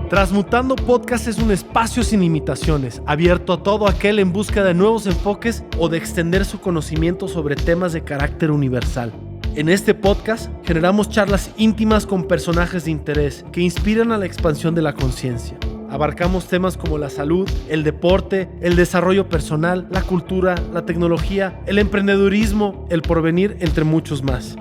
Transmutando Podcast es un espacio sin limitaciones, abierto a todo aquel en busca de nuevos enfoques o de extender su conocimiento sobre temas de carácter universal. En este podcast generamos charlas íntimas con personajes de interés que inspiran a la expansión de la conciencia. Abarcamos temas como la salud, el deporte, el desarrollo personal, la cultura, la tecnología, el emprendedurismo, el porvenir, entre muchos más.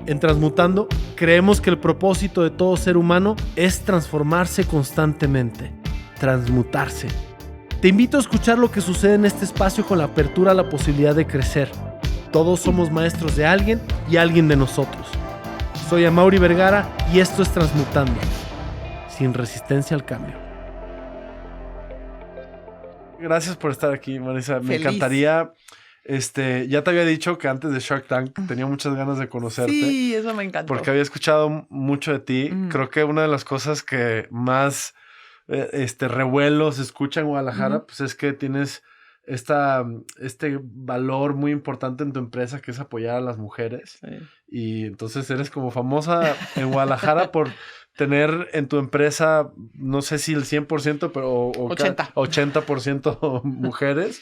En Transmutando, creemos que el propósito de todo ser humano es transformarse constantemente, transmutarse. Te invito a escuchar lo que sucede en este espacio con la apertura a la posibilidad de crecer. Todos somos maestros de alguien y alguien de nosotros. Soy Amaury Vergara y esto es Transmutando, sin resistencia al cambio. Gracias por estar aquí, Marisa. Me encantaría... ya te había dicho que antes de Shark Tank tenía muchas ganas de conocerte. Sí, eso me encantó. Porque había escuchado mucho de ti. Creo que una de las cosas que más revuelo se escucha en Guadalajara, pues es que tienes este valor muy importante en tu empresa, que es apoyar a las mujeres. Sí. Y entonces eres como famosa en Guadalajara por tener en tu empresa, no sé si el 100%, pero 80% mujeres.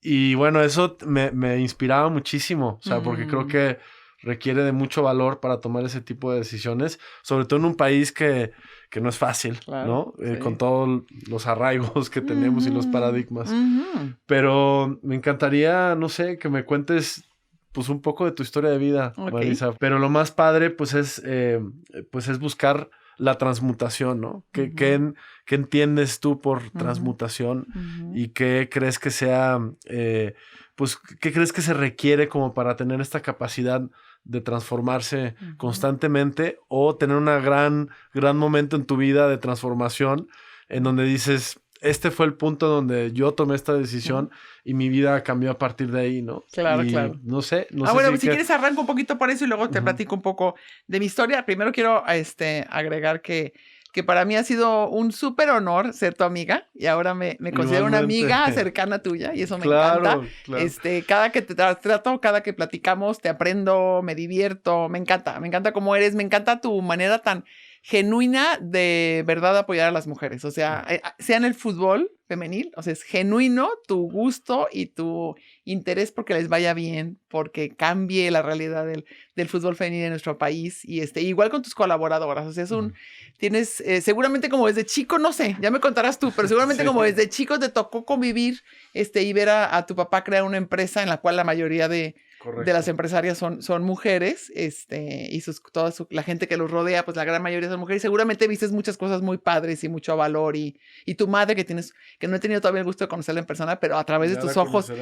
Y bueno, eso me inspiraba muchísimo, o sea, porque creo que requiere de mucho valor para tomar ese tipo de decisiones, sobre todo en un país que no es fácil, claro, ¿no? Sí. Con todos los arraigos que tenemos y los paradigmas. Pero me encantaría, no sé, que me cuentes pues un poco de tu historia de vida, Marisa. Pero lo más padre pues es buscar la transmutación, ¿no? ¿Qué entiendes tú por transmutación? ¿Y qué crees que sea, qué crees que se requiere como para tener esta capacidad de transformarse constantemente o tener un gran momento en tu vida de transformación en donde dices, este fue el punto donde yo tomé esta decisión y mi vida cambió a partir de ahí, ¿no? Claro, y claro. No sé bueno, si quieres arranco un poquito por eso y luego te platico un poco de mi historia. Primero quiero agregar que para mí ha sido un súper honor ser tu amiga y ahora me considero una amiga cercana tuya y eso me encanta. Claro. Cada que te trato, cada que platicamos, te aprendo, me divierto, me encanta cómo eres, me encanta tu manera tan genuina de verdad apoyar a las mujeres, o sea, sea en el fútbol femenil, o sea, es genuino tu gusto y tu interés porque les vaya bien, porque cambie la realidad del fútbol femenil en nuestro país y igual con tus colaboradoras, o sea, tienes, seguramente como desde chico, no sé, ya me contarás tú, pero seguramente como desde chico te tocó convivir y ver a tu papá crear una empresa en la cual la mayoría de las empresarias son mujeres, y la gente que los rodea, pues la gran mayoría son mujeres. Seguramente viste muchas cosas muy padres y mucho valor. Y tu madre que no he tenido todavía el gusto de conocerla en persona, pero a través de tus ojos,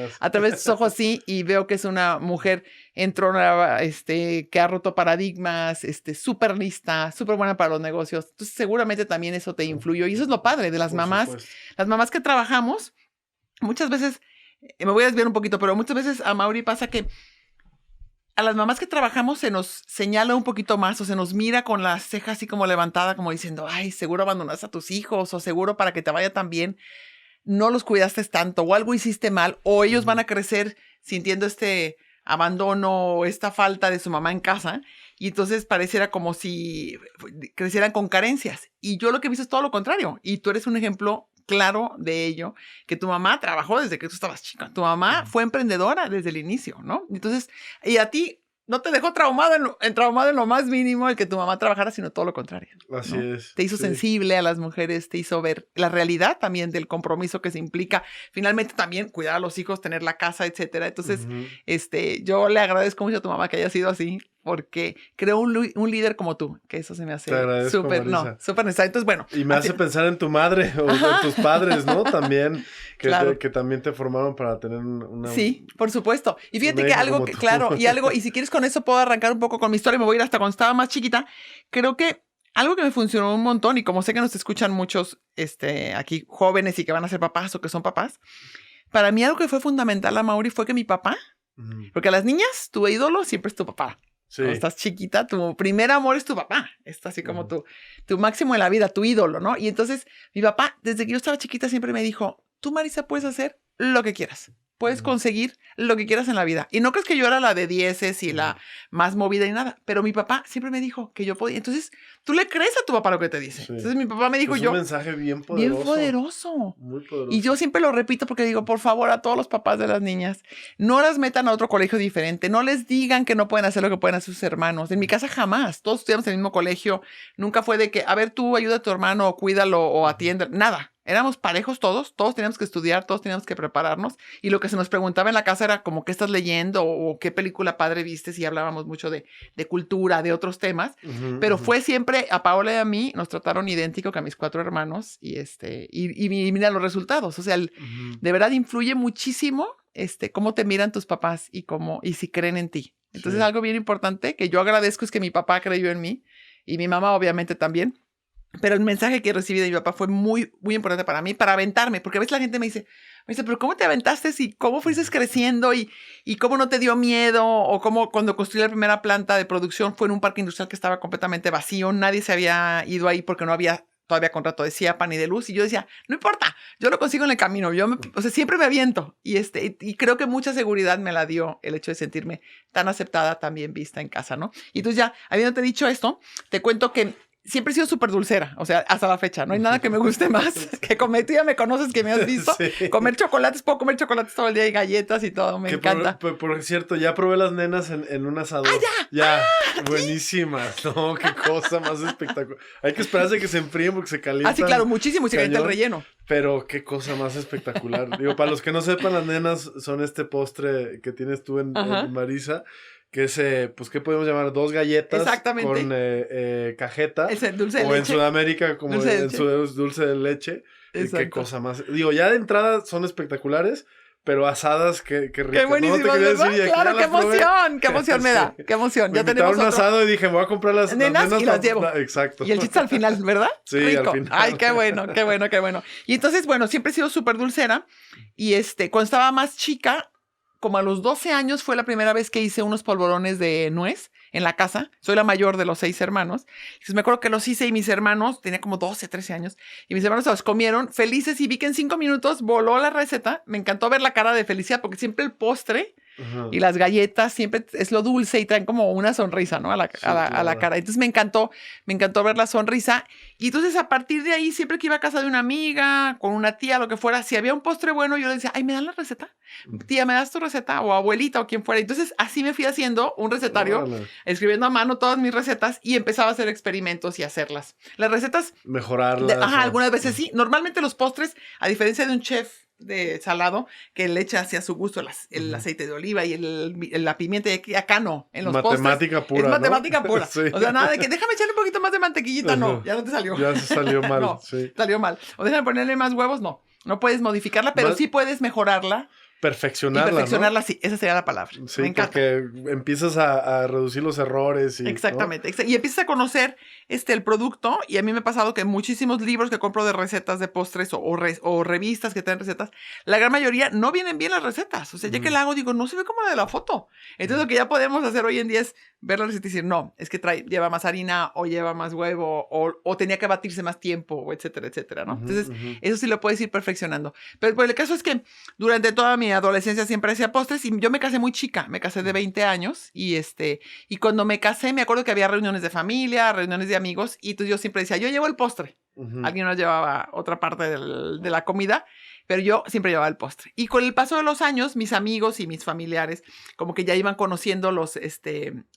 sí, y veo que es una mujer entronada, que ha roto paradigmas, súper lista, súper buena para los negocios. Entonces seguramente también eso te influyó. Y eso es lo padre de las mamás. Las mamás que trabajamos, muchas veces, me voy a desviar un poquito, pero muchas veces a Mauri pasa que a las mamás que trabajamos se nos señala un poquito más o se nos mira con la ceja así como levantada, como diciendo, ay, seguro abandonaste a tus hijos o seguro para que te vaya tan bien no los cuidaste tanto o algo hiciste mal o ellos van a crecer sintiendo este abandono o esta falta de su mamá en casa y entonces pareciera como si crecieran con carencias. Y yo lo que he visto es todo lo contrario y tú eres un ejemplo claro de ello, que tu mamá trabajó desde que tú estabas chica. Tu mamá fue emprendedora desde el inicio, ¿no? Entonces, y a ti no te dejó traumado en lo más mínimo el que tu mamá trabajara, sino todo lo contrario. Así es. Te hizo sensible a las mujeres, te hizo ver la realidad también del compromiso que se implica. Finalmente también cuidar a los hijos, tener la casa, etcétera. Entonces, yo le agradezco mucho a tu mamá que haya sido así, porque creo un líder como tú, que eso se me hace súper necesario. Entonces, bueno. Y me hace pensar en tu madre o en tus padres, ¿no? También, que también te formaron para tener una... Sí, por supuesto. Y fíjate que algo, y si quieres con eso puedo arrancar un poco con mi historia, me voy a ir hasta cuando estaba más chiquita. Creo que algo que me funcionó un montón, y como sé que nos escuchan muchos aquí jóvenes y que van a ser papás o que son papás, para mí algo que fue fundamental a Mauri fue que mi papá, porque a las niñas, tu ídolo siempre es tu papá. Sí. Cuando estás chiquita, tu primer amor es tu papá. Está así como tu máximo en la vida, tu ídolo, ¿no? Y entonces mi papá, desde que yo estaba chiquita, siempre me dijo, tú, Marisa, puedes hacer lo que quieras. puedes conseguir lo que quieras en la vida. Y no crees que yo era la de dieces y la más movida y nada, pero mi papá siempre me dijo que yo podía. Entonces, tú le crees a tu papá lo que te dice. Sí. Entonces, mi papá me dijo es un mensaje bien poderoso. Bien poderoso. Muy poderoso. Y yo siempre lo repito porque digo, por favor, a todos los papás de las niñas, no las metan a otro colegio diferente, no les digan que no pueden hacer lo que pueden hacer sus hermanos. En mi casa jamás, todos estudiamos en el mismo colegio, nunca fue de que, a ver, tú ayuda a tu hermano o cuídalo o atiende, nada. Éramos parejos todos teníamos que estudiar, todos teníamos que prepararnos y lo que se nos preguntaba en la casa era como qué estás leyendo o qué película padre vistes y hablábamos mucho de cultura, de otros temas, pero fue siempre, a Paola y a mí nos trataron idéntico que a mis 4 hermanos y mira los resultados, o sea, de verdad influye muchísimo cómo te miran tus papás y si creen en ti. Entonces algo bien importante que yo agradezco es que mi papá creyó en mí y mi mamá obviamente también. Pero el mensaje que recibí de mi papá fue muy, muy importante para mí, para aventarme, porque a veces la gente me dice, pero ¿cómo te aventaste y cómo fuiste creciendo y cómo no te dio miedo? O cómo cuando construí la primera planta de producción fue en un parque industrial que estaba completamente vacío, nadie se había ido ahí porque no había todavía contrato de CIAPA ni de luz, y yo decía, no importa, yo lo consigo en el camino, o sea, siempre me aviento, y creo que mucha seguridad me la dio el hecho de sentirme tan aceptada, tan bien vista en casa, ¿no? Y entonces ya, habiéndote dicho esto, te cuento que siempre he sido súper dulcera, o sea, hasta la fecha. No hay nada que me guste más que comer. Tú ya me conoces, que me has visto. Sí. Comer chocolates, puedo comer chocolates todo el día y galletas y todo, me encanta. Por cierto, ya probé las nenas en un asador. ¡Ah, ya! Buenísimas. No, qué cosa más espectacular. Hay que esperarse que se enfríen porque se calientan. Ah, sí, claro, muchísimo y se calienta el relleno. Pero qué cosa más espectacular. Digo, para los que no sepan, las nenas son este postre que tienes tú en Marisa. Que es, pues, ¿qué podemos llamar? 2 galletas con cajeta. Dulce de o leche. En Sudamérica, como dulce de leche. Qué cosa más. Digo, ya de entrada son espectaculares, pero asadas, qué rico. Qué buenísimo, ¿no? Decir, claro, qué emoción, qué emoción me da. Qué emoción. Me ya tenemos un asado y dije, voy a comprar las nenas y las llevo. Exacto. Y el chiste al final, ¿verdad? Sí, rico. Al final. Ay, qué bueno. Y entonces, bueno, siempre he sido súper dulcera. Y cuando estaba más chica, como a los 12 años fue la primera vez que hice unos polvorones de nuez en la casa. Soy la mayor de los 6 hermanos. Entonces me acuerdo que los hice y mis hermanos, tenía como 12, 13 años, y mis hermanos se los comieron felices y vi que en 5 minutos voló la receta. Me encantó ver la cara de felicidad porque siempre el postre y las galletas siempre es lo dulce y traen como una sonrisa, ¿no? A la cara. Entonces me encantó ver la sonrisa. Y entonces a partir de ahí, siempre que iba a casa de una amiga, con una tía, lo que fuera, si había un postre bueno, yo le decía, ay, ¿me dan la receta? Tía, ¿me das tu receta? O abuelita o quien fuera. Entonces así me fui haciendo un recetario, escribiendo a mano todas mis recetas y empezaba a hacer experimentos y hacerlas. Las recetas... Mejorarlas. Algunas veces sí. Normalmente los postres, a diferencia de un chef de salado, que le echa hacia su gusto el aceite de oliva y la pimienta, y acá no, en los matemática postres. Pura, es matemática ¿no? pura. Sí. O sea, nada de que déjame echarle un poquito más de mantequillita, no, ya no te salió. Ya se salió mal. No, sí. Salió mal. O déjame ponerle más huevos, no puedes modificarla, pero sí puedes mejorarla. Perfeccionarla, ¿no? Sí, esa sería la palabra. Sí, me encanta. Porque empiezas a reducir los errores. Exactamente. ¿no? Y empiezas a conocer el producto. Y a mí me ha pasado que muchísimos libros que compro de recetas de postres o revistas que traen recetas, la gran mayoría no vienen bien las recetas. O sea, ya que la hago, digo, no se ve como la de la foto. Entonces, lo que ya podemos hacer hoy en día es ver la receta y decir, no, es que lleva más harina o lleva más huevo o tenía que batirse más tiempo, o etcétera, etcétera, ¿no? Entonces, eso sí lo puedes ir perfeccionando. Pero el caso es que durante toda mi adolescencia siempre hacía postres y yo me casé muy chica, me casé de 20 años y cuando me casé me acuerdo que había reuniones de familia, reuniones de amigos y entonces yo siempre decía, yo llevo el postre. Alguien nos llevaba otra parte de la comida, pero yo siempre llevaba el postre. Y con el paso de los años, mis amigos y mis familiares como que ya iban conociendo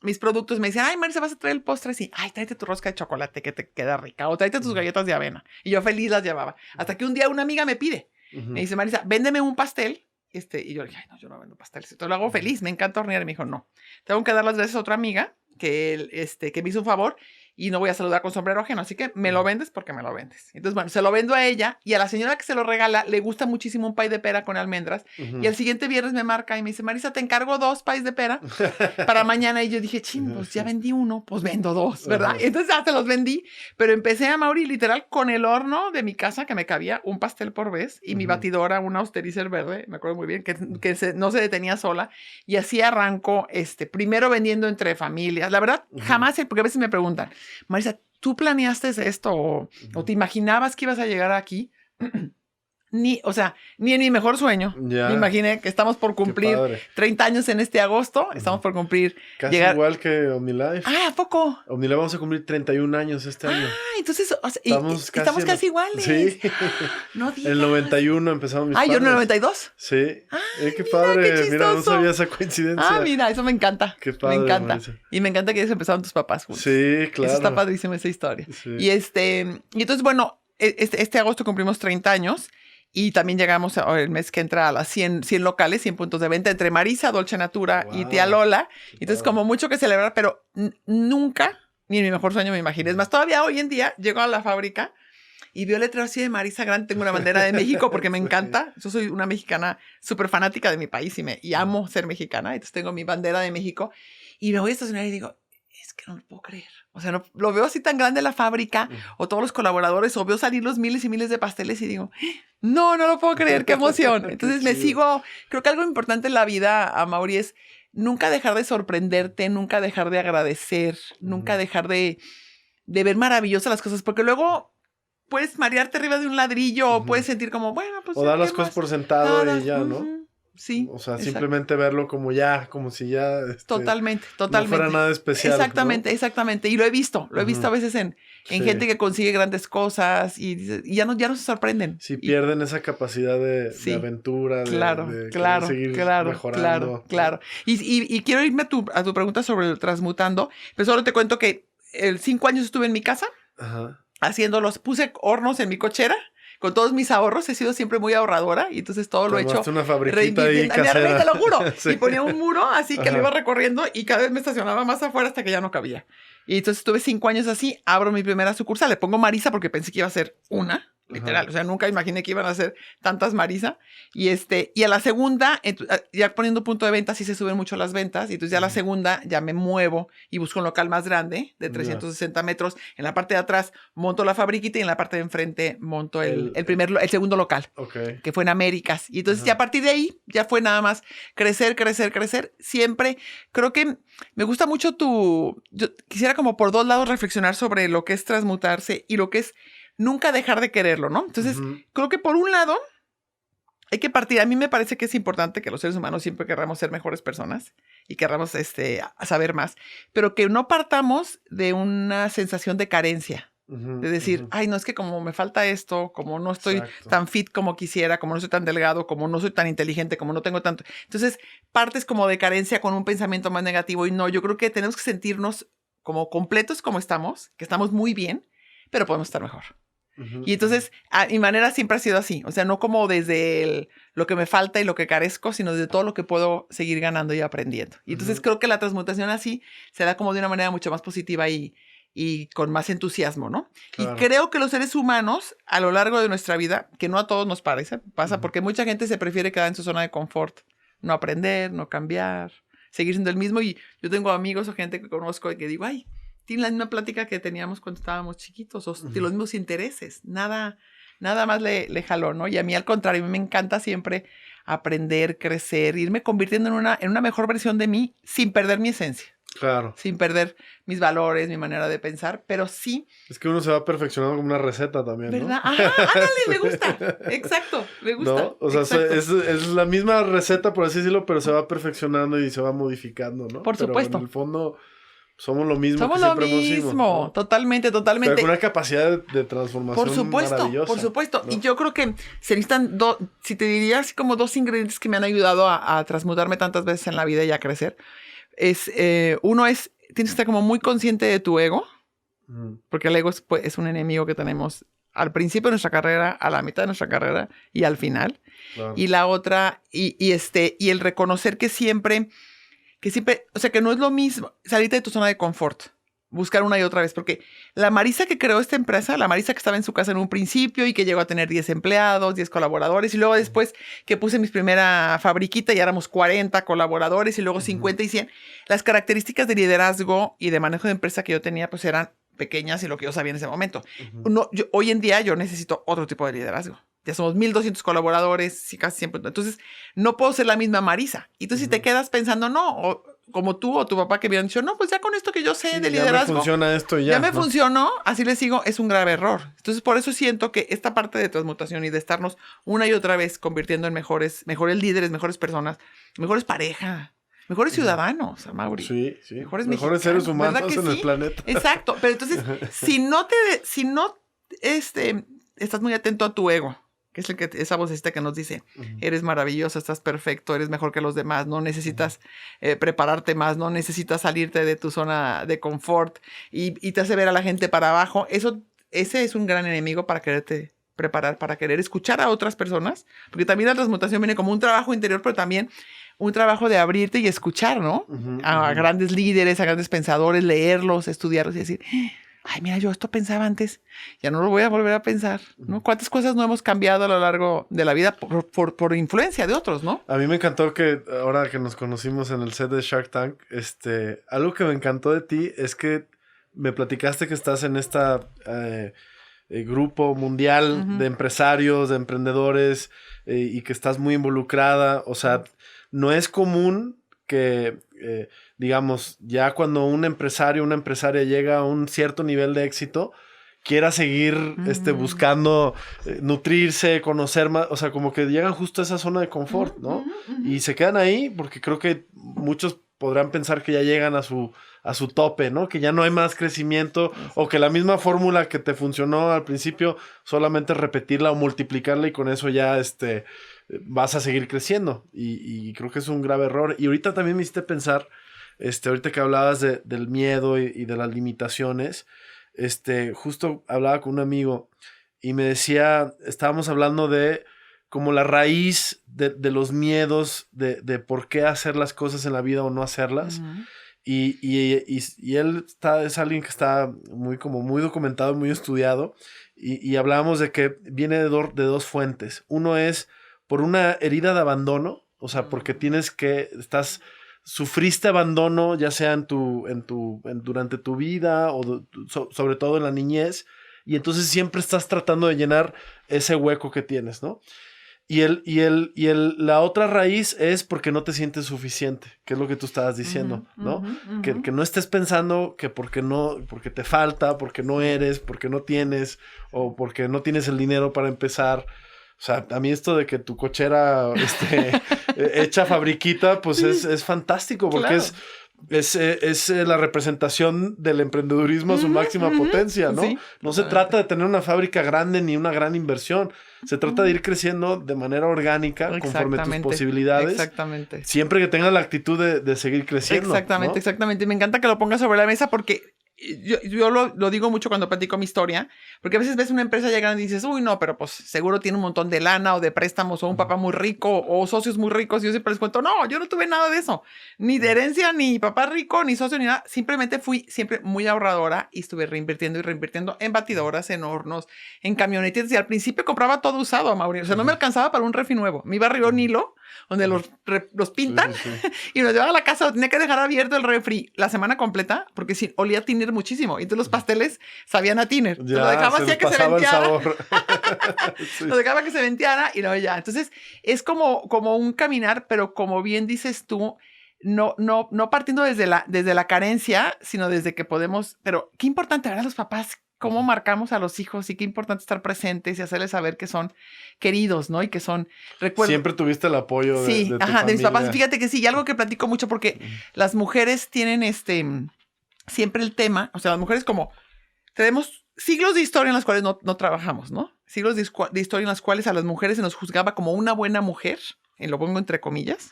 mis productos. Me decían, ay, Marisa, ¿vas a traer el postre? Sí, ay, tráete tu rosca de chocolate que te queda rica o tráete tus galletas de avena. Y yo feliz las llevaba. Hasta que un día una amiga me pide, me dice, Marisa, véndeme un pastel. Y yo le dije, ay, no, yo no vendo pasteles. Entonces lo hago feliz, me encanta hornear. Y me dijo, no, tengo que dar las gracias a otra amiga que me hizo un favor y no voy a saludar con sombrero ajeno, así que me lo vendes porque me lo vendes. Entonces, bueno, se lo vendo a ella y a la señora que se lo regala le gusta muchísimo un pay de pera con almendras y el siguiente viernes me marca y me dice, Marisa, te encargo 2 pays de pera para mañana. Y yo dije, ching, pues ya vendí 1, pues vendo 2, ¿verdad? Entonces ya se los vendí, pero empecé a Mauri literal con el horno de mi casa que me cabía un pastel por vez y mi batidora, una Austerizer verde, me acuerdo muy bien, que no se detenía sola y así arranco, primero vendiendo entre familias. La verdad, jamás, porque a veces me preguntan, Marisa, ¿tú planeaste esto o te imaginabas que ibas a llegar aquí? ni en mi mejor sueño. Me imaginé que estamos por cumplir 30 años en este agosto. Estamos por cumplir... Casi igual que OmniLife. ¿A poco? OmniLife vamos a cumplir 31 años este año. Entonces, estamos casi iguales. Sí. No digas. En el 91 empezamos mis padres. ¿Yo en el 92? Sí. Qué padre. Qué mira, no sabía esa coincidencia. Mira, eso me encanta. Qué padre. Me encanta. Marisa. Y me encanta que ellos empezaron tus papás juntos. Sí, claro. Eso está padrísimo, esa historia. Sí. Y entonces, bueno, este agosto cumplimos 30 años. Y también llegamos el mes que entra a las 100 locales, 100 puntos de venta entre Marisa, Dolce Natura y Tía Lola. Entonces, como mucho que celebrar, pero nunca, ni en mi mejor sueño me imaginé. Es más, todavía hoy en día llego a la fábrica y veo el letrero así de Marisa grande. Tengo una bandera de México porque me encanta. Yo soy una mexicana súper fanática de mi país y amo ser mexicana. Entonces tengo mi bandera de México y me voy a estacionar y digo, es que no lo puedo creer. O sea, no, lo veo así tan grande la fábrica o todos los colaboradores o veo salir los miles y miles de pasteles y digo, no lo puedo creer, qué emoción. Entonces creo que algo importante en la vida, Amaury, es nunca dejar de sorprenderte, nunca dejar de agradecer, nunca dejar de ver maravillosas las cosas, porque luego puedes marearte arriba de un ladrillo o puedes sentir como, bueno, pues... O dar las cosas por sentado y ya, ¿no? Sí. O sea, simplemente verlo como si ya... Totalmente. No fuera nada especial. Exactamente. Y lo he visto a veces en gente que consigue grandes cosas y ya no se sorprenden. Sí, pierden esa capacidad de aventura, de seguir mejorando. Claro. Y quiero irme a tu pregunta sobre el transmutando, pero solo te cuento que 5 años estuve en mi casa puse hornos en mi cochera. Con todos mis ahorros, he sido siempre muy ahorradora y entonces todo lo he hecho. Una fabriquita ahí casera. Te lo juro. Sí. Y ponía un muro así que lo iba recorriendo y cada vez me estacionaba más afuera hasta que ya no cabía. Y entonces estuve 5 años así, abro mi primera sucursal, le pongo Marisa porque pensé que iba a ser una, literal. O sea, nunca imaginé que iban a ser tantas Marisa. Y a la segunda, ya poniendo punto de venta, sí se suben mucho las ventas. Y entonces ya a la segunda ya me muevo y busco un local más grande de 360 metros. En la parte de atrás monto la fabriquita y en la parte de enfrente monto el segundo local, que fue en Américas. Y entonces ya a partir de ahí ya fue nada más crecer. Siempre creo que me gusta mucho yo quisiera como por 2 lados reflexionar sobre lo que es transmutarse y lo que es nunca dejar de quererlo, ¿no? Entonces, creo que por un lado hay que partir. A mí me parece que es importante que los seres humanos siempre querramos ser mejores personas y querramos saber más, pero que no partamos de una sensación de carencia. De decir, ay, no, es que como me falta esto, como no estoy tan fit como quisiera, como no soy tan delgado, como no soy tan inteligente, como no tengo tanto. Entonces, partes como de carencia con un pensamiento más negativo y no, yo creo que tenemos que sentirnos como completos como estamos, que estamos muy bien, pero podemos estar mejor. Y entonces, a mi manera siempre ha sido así. O sea, no como desde lo que me falta y lo que carezco, sino desde todo lo que puedo seguir ganando y aprendiendo. Y entonces creo que la transmutación así se da como de una manera mucho más positiva y con más entusiasmo, ¿no? Claro. Y creo que los seres humanos, a lo largo de nuestra vida, que no a todos nos pasa, porque mucha gente se prefiere quedar en su zona de confort, no aprender, no cambiar, seguir siendo el mismo. Y yo tengo amigos o gente que conozco y que digo, ay, tienen la misma plática que teníamos cuando estábamos chiquitos, o tienen los mismos intereses, nada más le jaló, ¿no? Y a mí al contrario, a mí me encanta siempre aprender, crecer, irme convirtiendo en una mejor versión de mí sin perder mi esencia. Claro. Sin perder mis valores, mi manera de pensar, pero sí. Es que uno se va perfeccionando como una receta también, ¿no? ¿Verdad? Ajá, ándale, me gusta. Exacto, me gusta. ¿No? O sea, es la misma receta, por así decirlo, pero se va perfeccionando y se va modificando, ¿no? Por supuesto. Pero en el fondo somos lo mismo. Somos que siempre lo mismo, ¿no? totalmente. Pero con una capacidad de transformación maravillosa. Por supuesto. ¿no? Y yo creo que se necesitan si te diría así como 2 ingredientes que me han ayudado a transmutarme tantas veces en la vida y a crecer. Uno es, tienes que estar como muy consciente de tu ego, porque el ego es un enemigo que tenemos al principio de nuestra carrera, a la mitad de nuestra carrera y al final. Claro. Y la otra, y el reconocer que siempre, o sea, que no es lo mismo salirte de tu zona de confort, buscar una y otra vez, porque la Marisa que creó esta empresa, la Marisa que estaba en su casa en un principio y que llegó a tener 10 empleados, 10 colaboradores, y luego después que puse mi primera fabriquita y éramos 40 colaboradores y luego 50 y 100, las características de liderazgo y de manejo de empresa que yo tenía pues eran pequeñas y lo que yo sabía en ese momento. Hoy en día yo necesito otro tipo de liderazgo. Ya somos 1,200 colaboradores, sí, casi siempre. Entonces, no puedo ser la misma Marisa. Y tú si te quedas pensando, no, como tú o tu papá que habían dicho, no, pues ya con esto que yo sé de liderazgo. Ya me funciona esto ya me funcionó, así les digo, es un grave error. Entonces, por eso siento que esta parte de transmutación y de estarnos una y otra vez convirtiendo en mejores líderes, mejores personas, mejores pareja, mejores ciudadanos, Amaury. Sí. Mejores seres humanos en el planeta. Exacto. Pero entonces, si no estás muy atento a tu ego, que es esa vocecita que nos dice, eres maravilloso, estás perfecto, eres mejor que los demás, no necesitas prepararte más, no necesitas salirte de tu zona de confort y te hace ver a la gente para abajo. Ese es un gran enemigo para quererte preparar, para querer escuchar a otras personas, porque también la transmutación viene como un trabajo interior, pero también un trabajo de abrirte y escuchar, ¿no? A grandes líderes, a grandes pensadores, leerlos, estudiarlos y decir... Ay, mira, yo esto pensaba antes, ya no lo voy a volver a pensar, ¿no? ¿Cuántas cosas no hemos cambiado a lo largo de la vida por influencia de otros, ¿no? A mí me encantó que ahora que nos conocimos en el set de Shark Tank, algo que me encantó de ti es que me platicaste que estás en esta grupo mundial de empresarios, de emprendedores y que estás muy involucrada. O sea, no es común que... digamos, ya cuando un empresario, una empresaria llega a un cierto nivel de éxito, quiera seguir buscando nutrirse, conocer más, o sea, como que llegan justo a esa zona de confort, ¿no? Y se quedan ahí porque creo que muchos podrán pensar que ya llegan a su tope, ¿no? Que ya no hay más crecimiento o que la misma fórmula que te funcionó al principio, solamente repetirla o multiplicarla y con eso ya vas a seguir creciendo. Y creo que es un grave error. Y ahorita también me hiciste pensar, ahorita que hablabas del miedo y de las limitaciones, justo hablaba con un amigo y me decía, estábamos hablando de como la raíz de los miedos, de por qué hacer las cosas en la vida o no hacerlas. Y él es alguien que está muy documentado, muy estudiado, y hablábamos de que viene de dos fuentes. Uno es por una herida de abandono, o sea, porque sufriste abandono, ya sea durante tu vida o sobre todo en la niñez, y entonces siempre estás tratando de llenar ese hueco que tienes, ¿no? La otra raíz es porque no te sientes suficiente, que es lo que tú estabas diciendo, ¿no? Que no estés pensando que porque te falta, porque no eres, porque no tienes, o porque no tienes el dinero para empezar. O sea, a mí esto de que tu cochera hecha fabriquita, pues es fantástico, porque claro. Es la representación del emprendedurismo a su máxima potencia, ¿no? Sí, no se trata de tener una fábrica grande ni una gran inversión. Se trata de ir creciendo de manera orgánica conforme tus posibilidades. Exactamente. Siempre que tengas la actitud de seguir creciendo. Exactamente, ¿no? Exactamente. Me encanta que lo pongas sobre la mesa porque yo lo digo mucho cuando platico mi historia, porque a veces ves una empresa llegando y dices, uy, no, pero pues seguro tiene un montón de lana o de préstamos o un papá muy rico o socios muy ricos. Y yo siempre les cuento, no, yo no tuve nada de eso. Ni de herencia, ni papá rico, ni socio, ni nada. Simplemente fui siempre muy ahorradora y estuve reinvirtiendo en batidoras, en hornos, en camionetas. Y al principio compraba todo usado, Amaury. O sea, no me alcanzaba para un refri nuevo. Me iba a Río Nilo, donde los pintan, y nos llevaba a la casa. Tenía que dejar abierto el refri la semana completa porque sí, olía a tiner muchísimo. Y entonces los pasteles sabían a tiner. Ya, lo dejaba así a que se venteara. Lo dejaba que se venteara y no, ya. Entonces es como un caminar, pero como bien dices tú, no partiendo desde la carencia, sino desde que podemos. Pero qué importante, ¿verdad? Los papás, cómo marcamos a los hijos y qué importante estar presentes y hacerles saber que son queridos, ¿no? Y que son recuerdos. Siempre tuviste el apoyo de tu familia. De mis papás. Fíjate que sí, y algo que platico mucho porque las mujeres tienen siempre el tema, o sea, las mujeres tenemos siglos de historia en las cuales no trabajamos, ¿no? Siglos de historia en las cuales a las mujeres se nos juzgaba como una buena mujer, y lo pongo entre comillas,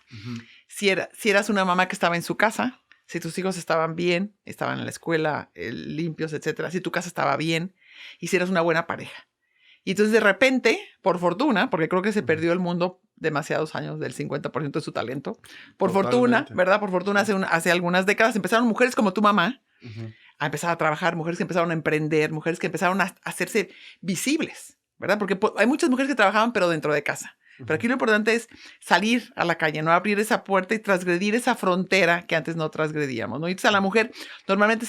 si eras una mamá que estaba en su casa, si tus hijos estaban bien, estaban en la escuela, limpios, etcétera, si tu casa estaba bien, y si eras una buena pareja. Y entonces de repente, por fortuna, porque creo que se perdió el mundo demasiados años del 50% de su talento, por fortuna, ¿verdad? Por fortuna, hace algunas décadas empezaron mujeres como tu mamá a empezar a trabajar, mujeres que empezaron a emprender, mujeres que empezaron a hacerse visibles, ¿verdad? Porque hay muchas mujeres que trabajaban pero dentro de casa. Pero aquí lo importante es salir a la calle, no abrir esa puerta y transgredir esa frontera que antes no transgredíamos, ¿no? Y entonces a la mujer normalmente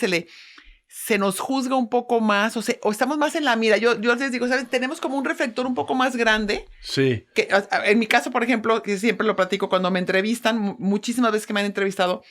se nos juzga un poco más, o estamos más en la mira. Yo les digo, ¿sabes? Tenemos como un reflector un poco más grande. Sí. Que, en mi caso, por ejemplo, que siempre lo platico cuando me entrevistan, muchísimas veces que me han entrevistado,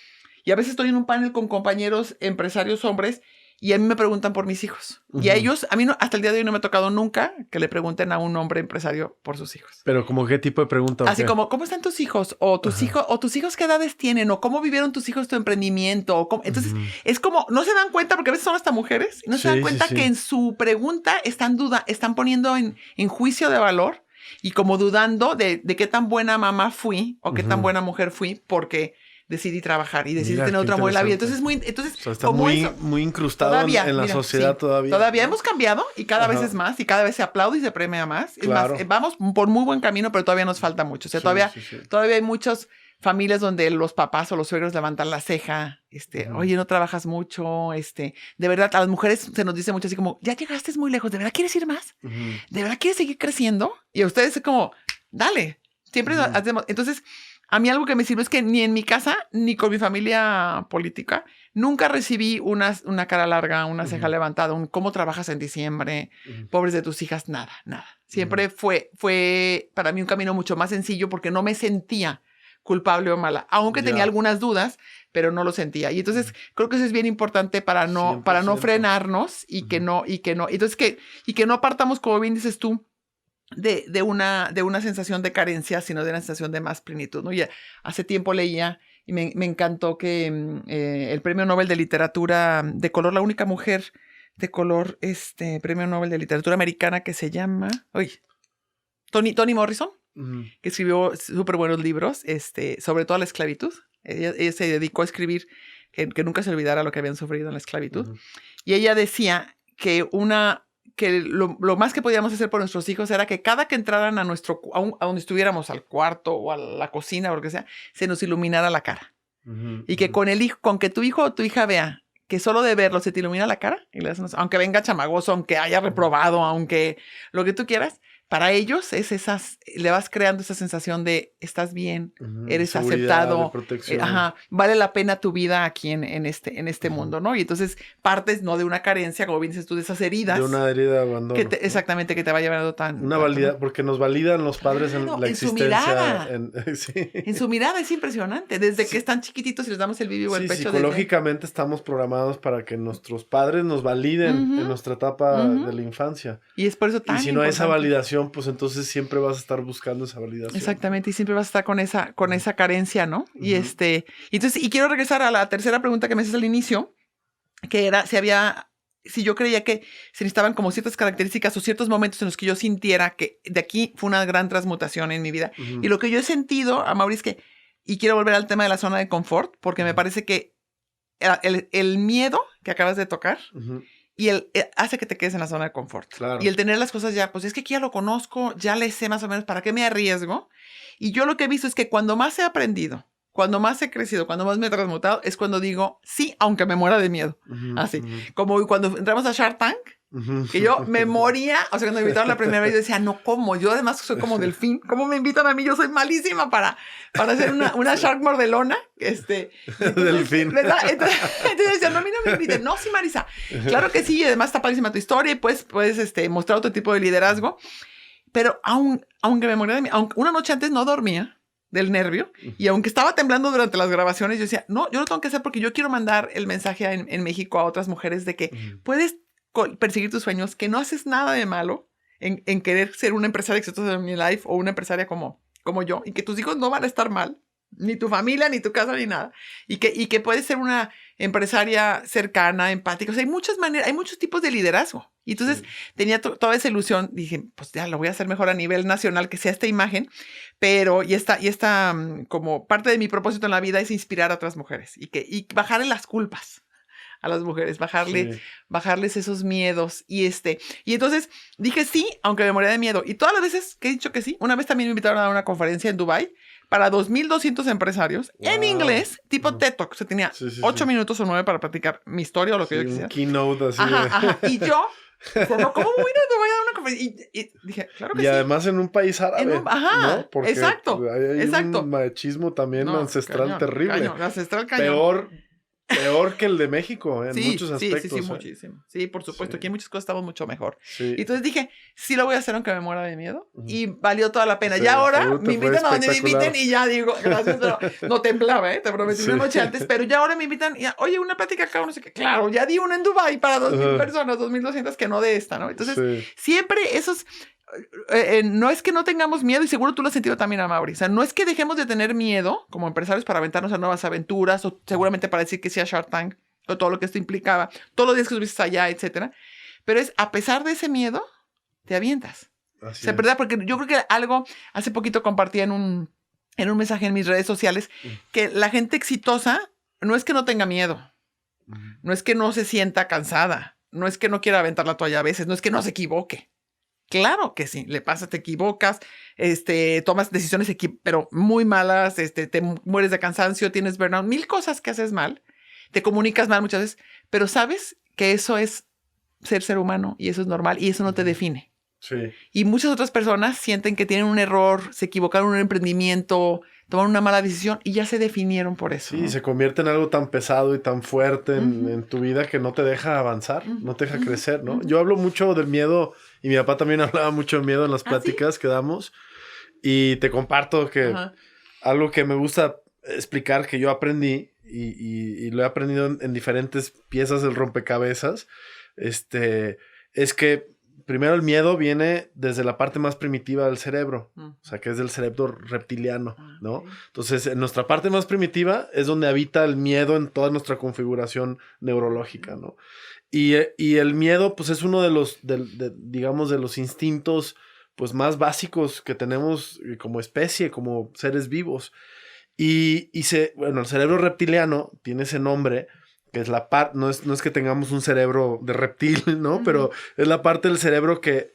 Y a veces estoy en un panel con compañeros empresarios hombres y a mí me preguntan por mis hijos. Y a ellos, a mí no, hasta el día de hoy no me ha tocado nunca que le pregunten a un hombre empresario por sus hijos. Pero como qué tipo de pregunta. Así como, ¿cómo están tus hijos? O tus hijos, ¿qué edades tienen? O ¿cómo vivieron tus hijos tu emprendimiento? O entonces, es como, no se dan cuenta, porque a veces son hasta mujeres, y no se dan cuenta que en su pregunta están poniendo en juicio de valor y como dudando de qué tan buena mamá fui o qué tan buena mujer fui, porque decidí trabajar y decidí tener otra mujer en la vida. Entonces, o sea, está muy incrustado todavía, en la sociedad todavía. Todavía hemos cambiado y cada vez es más y cada vez se aplaude y se premia más. Claro. Es más, vamos por muy buen camino, pero todavía nos falta mucho. O sea, todavía hay muchas familias donde los papás o los suegros levantan la ceja. Oye, no trabajas mucho. De verdad, a las mujeres se nos dice mucho así como, ya llegaste muy lejos. ¿De verdad quieres ir más? ¿De verdad quieres seguir creciendo? Y a ustedes es como, dale. Siempre hacemos. Entonces, a mí algo que me sirve es que ni en mi casa ni con mi familia política nunca recibí una cara larga, una ceja levantada, cómo trabajas en diciembre, pobres de tus hijas, nada. Siempre fue para mí un camino mucho más sencillo porque no me sentía culpable o mala, aunque tenía algunas dudas, pero no lo sentía. Y entonces creo que eso es bien importante para no frenarnos y que no, entonces que no partamos, como bien dices tú, de una sensación de carencia, sino de una sensación de más plenitud, ¿no? Y hace tiempo leía y me encantó que el Premio Nobel de Literatura de color, la única mujer de color, Premio Nobel de Literatura americana que se llama, Toni Morrison, que escribió súper buenos libros, sobre todo la esclavitud. Ella se dedicó a escribir que nunca se olvidara lo que habían sufrido en la esclavitud. Y ella decía que lo más que podíamos hacer por nuestros hijos era que cada que entraran a donde estuviéramos, al cuarto o a la cocina o lo que sea, se nos iluminara la cara. Y que con que tu hijo o tu hija vea que solo de verlo se te ilumina la cara, aunque venga chamagoso, aunque haya reprobado, aunque lo que tú quieras, para ellos le vas creando esa sensación de estás bien, eres aceptado, vale la pena tu vida aquí en este mundo, ¿no? Y entonces partes no de una carencia, como bien dices tú, de esas heridas. De una herida de abandono. Exactamente, que te va llevando tan... Una validad, porque nos validan los padres en la existencia. En su mirada es impresionante, desde que están chiquititos y les damos el bibi o el pecho. Psicológicamente estamos programados para que nuestros padres nos validen en nuestra etapa de la infancia. Y es por eso tan importante. Y si no hay esa validación, pues entonces siempre vas a estar buscando esa validación. Exactamente, y siempre vas a estar con esa carencia, ¿no? Y y quiero regresar a la tercera pregunta que me haces al inicio, que era si yo creía que se necesitaban como ciertas características o ciertos momentos en los que yo sintiera que de aquí fue una gran transmutación en mi vida. Y lo que yo he sentido, Amaury, es que, y quiero volver al tema de la zona de confort, porque me parece que el miedo que acabas de tocar, y hace que te quedes en la zona de confort. Claro. Y el tener las cosas ya, pues es que aquí ya lo conozco, ya le sé más o menos, ¿para qué me arriesgo? Y yo lo que he visto es que cuando más he aprendido, cuando más he crecido, cuando más me he transmutado, es cuando digo sí, aunque me muera de miedo. Así. Como cuando entramos a Shark Tank, que yo me moría, o sea, cuando me invitaron la primera vez, yo decía, no, ¿cómo? Yo además soy como delfín, ¿cómo me invitan a mí? Yo soy malísima para hacer una shark mordelona. Delfín. Entonces decía, no, a mí no me inviten. No, sí, Marisa. Claro que sí, y además está padrísima tu historia y puedes mostrar otro tipo de liderazgo. Pero aunque me moría de mí, aunque una noche antes no dormía del nervio, y aunque estaba temblando durante las grabaciones, yo decía, no, yo lo tengo que hacer porque yo quiero mandar el mensaje en México a otras mujeres de que puedes perseguir tus sueños, que no haces nada de malo en querer ser una empresaria exitosa de mi life o una empresaria como yo, y que tus hijos no van a estar mal, ni tu familia, ni tu casa, ni nada, y que puedes ser una empresaria cercana, empática. O sea, hay muchas maneras, hay muchos tipos de liderazgo. Y entonces tenía toda esa ilusión, dije, pues ya lo voy a hacer mejor a nivel nacional, que sea esta imagen, pero y esta como parte de mi propósito en la vida es inspirar a otras mujeres y bajarle las culpas a las mujeres, bajarles esos miedos. Y entonces dije sí, aunque me moría de miedo. Y todas las veces que he dicho que sí, una vez también me invitaron a dar una conferencia en Dubái para 2,200 empresarios en inglés, tipo TED Talk. O sea, tenía 8 minutos o 9 para platicar mi historia o lo que yo quisiera. Un keynote así. Ajá. Y yo, ¿cómo voy a Dubái a dar una conferencia? Y dije, claro que sí. Y además en un país árabe. ¿no? Porque exacto. Hay un machismo también ancestral terrible. Ancestral cañón. Peor peor que el de México en muchos aspectos. Sí, muchísimo. Sí, por supuesto. Sí. Aquí en muchas cosas estamos mucho mejor. Sí. Y entonces dije, sí lo voy a hacer aunque me muera de miedo. Y valió toda la pena. Sí, ya ahora me invitan a donde me espectacular. inviten y ya digo, gracias, pero no temblaba, te prometí una noche antes, pero ya ahora me invitan, y, oye, una plática acá, no sé qué. Claro, ya di una en Dubái para 2,000 personas, 2,200 que no de esta, ¿no? Entonces, siempre esos... no es que no tengamos miedo, y seguro tú lo has sentido también, Amaury. O sea, no es que dejemos de tener miedo como empresarios para aventarnos a nuevas aventuras, o seguramente para decir que sí a Shark Tank, o todo lo que esto implicaba, todos los días que estuviste allá, etcétera. Pero es, a pesar de ese miedo, te avientas. O sea, ¿verdad? Porque yo creo que algo, hace poquito compartí en un mensaje en mis redes sociales, que la gente exitosa no es que no tenga miedo, no es que no se sienta cansada, no es que no quiera aventar la toalla a veces, no es que no se equivoque. Claro que sí, le pasa, te equivocas, tomas decisiones pero muy malas, te mueres de cansancio, tienes burnout, 1000 cosas que haces mal, te comunicas mal muchas veces, pero sabes que eso es ser humano y eso es normal y eso no te define. Sí. Y muchas otras personas sienten que tienen un error, se equivocaron en un emprendimiento, tomaron una mala decisión y ya se definieron por eso. Sí, ¿no? se convierte en algo tan pesado y tan fuerte en tu vida que no te deja avanzar, no te deja crecer, ¿no? Yo hablo mucho del miedo y mi papá también hablaba mucho de miedo en las pláticas que damos y te comparto que algo que me gusta explicar que yo aprendí y lo he aprendido en diferentes piezas del rompecabezas, es que primero el miedo viene desde la parte más primitiva del cerebro, o sea, que es del cerebro reptiliano, ¿no? Entonces, en nuestra parte más primitiva es donde habita el miedo en toda nuestra configuración neurológica, ¿no? Y el miedo, pues, es uno de los, digamos, de los instintos, pues, más básicos que tenemos como especie, como seres vivos. Bueno, el cerebro reptiliano tiene ese nombre, que es la parte, no es que tengamos un cerebro de reptil, ¿no? Pero es la parte del cerebro que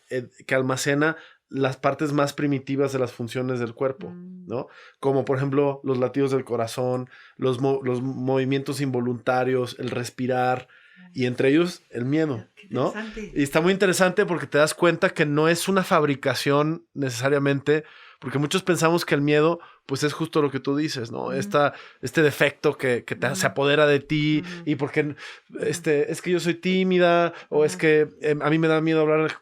almacena las partes más primitivas de las funciones del cuerpo, ¿no? Como, por ejemplo, los latidos del corazón, los movimientos involuntarios, el respirar, y entre ellos el miedo, ¿no? Y está muy interesante porque te das cuenta que no es una fabricación necesariamente, porque muchos pensamos que el miedo, pues es justo lo que tú dices, ¿no? Este defecto que se apodera de ti y porque es que yo soy tímida o es que a mí me da miedo hablar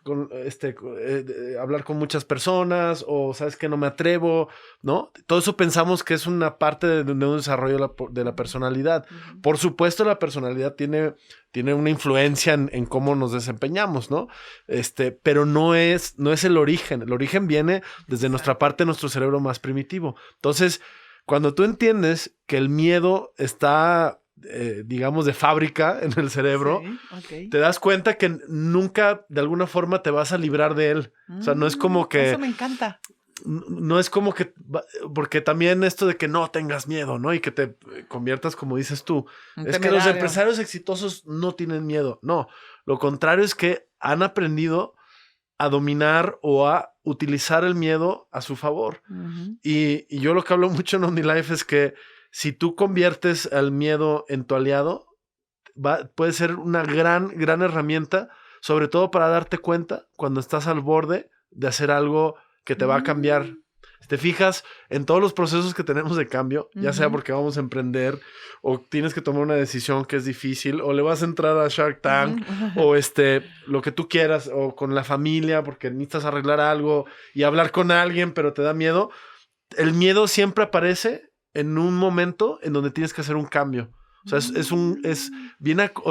con muchas personas o sabes que no me atrevo, ¿no? Todo eso pensamos que es una parte de un desarrollo de la personalidad. Por supuesto, la personalidad tiene una influencia en cómo nos desempeñamos, ¿no? Pero no es el origen. El origen viene desde nuestra parte, nuestro cerebro más primitivo. Entonces, cuando tú entiendes que el miedo está, digamos, de fábrica en el cerebro, te das cuenta que nunca, de alguna forma, te vas a librar de él. O sea, no es como que... Eso me encanta. No es como que, porque también esto de que no tengas miedo, ¿no? Y que te conviertas, como dices tú, es que los empresarios exitosos no tienen miedo. No, lo contrario es que han aprendido a dominar o a utilizar el miedo a su favor. Y yo lo que hablo mucho en OmniLife es que si tú conviertes el miedo en tu aliado, puede ser una gran herramienta, sobre todo para darte cuenta cuando estás al borde de hacer algo que te va a cambiar. Si te fijas en todos los procesos que tenemos de cambio, ya sea porque vamos a emprender o tienes que tomar una decisión que es difícil o le vas a entrar a Shark Tank o lo que tú quieras o con la familia porque necesitas arreglar algo y hablar con alguien pero te da miedo. El miedo siempre aparece en un momento en donde tienes que hacer un cambio. O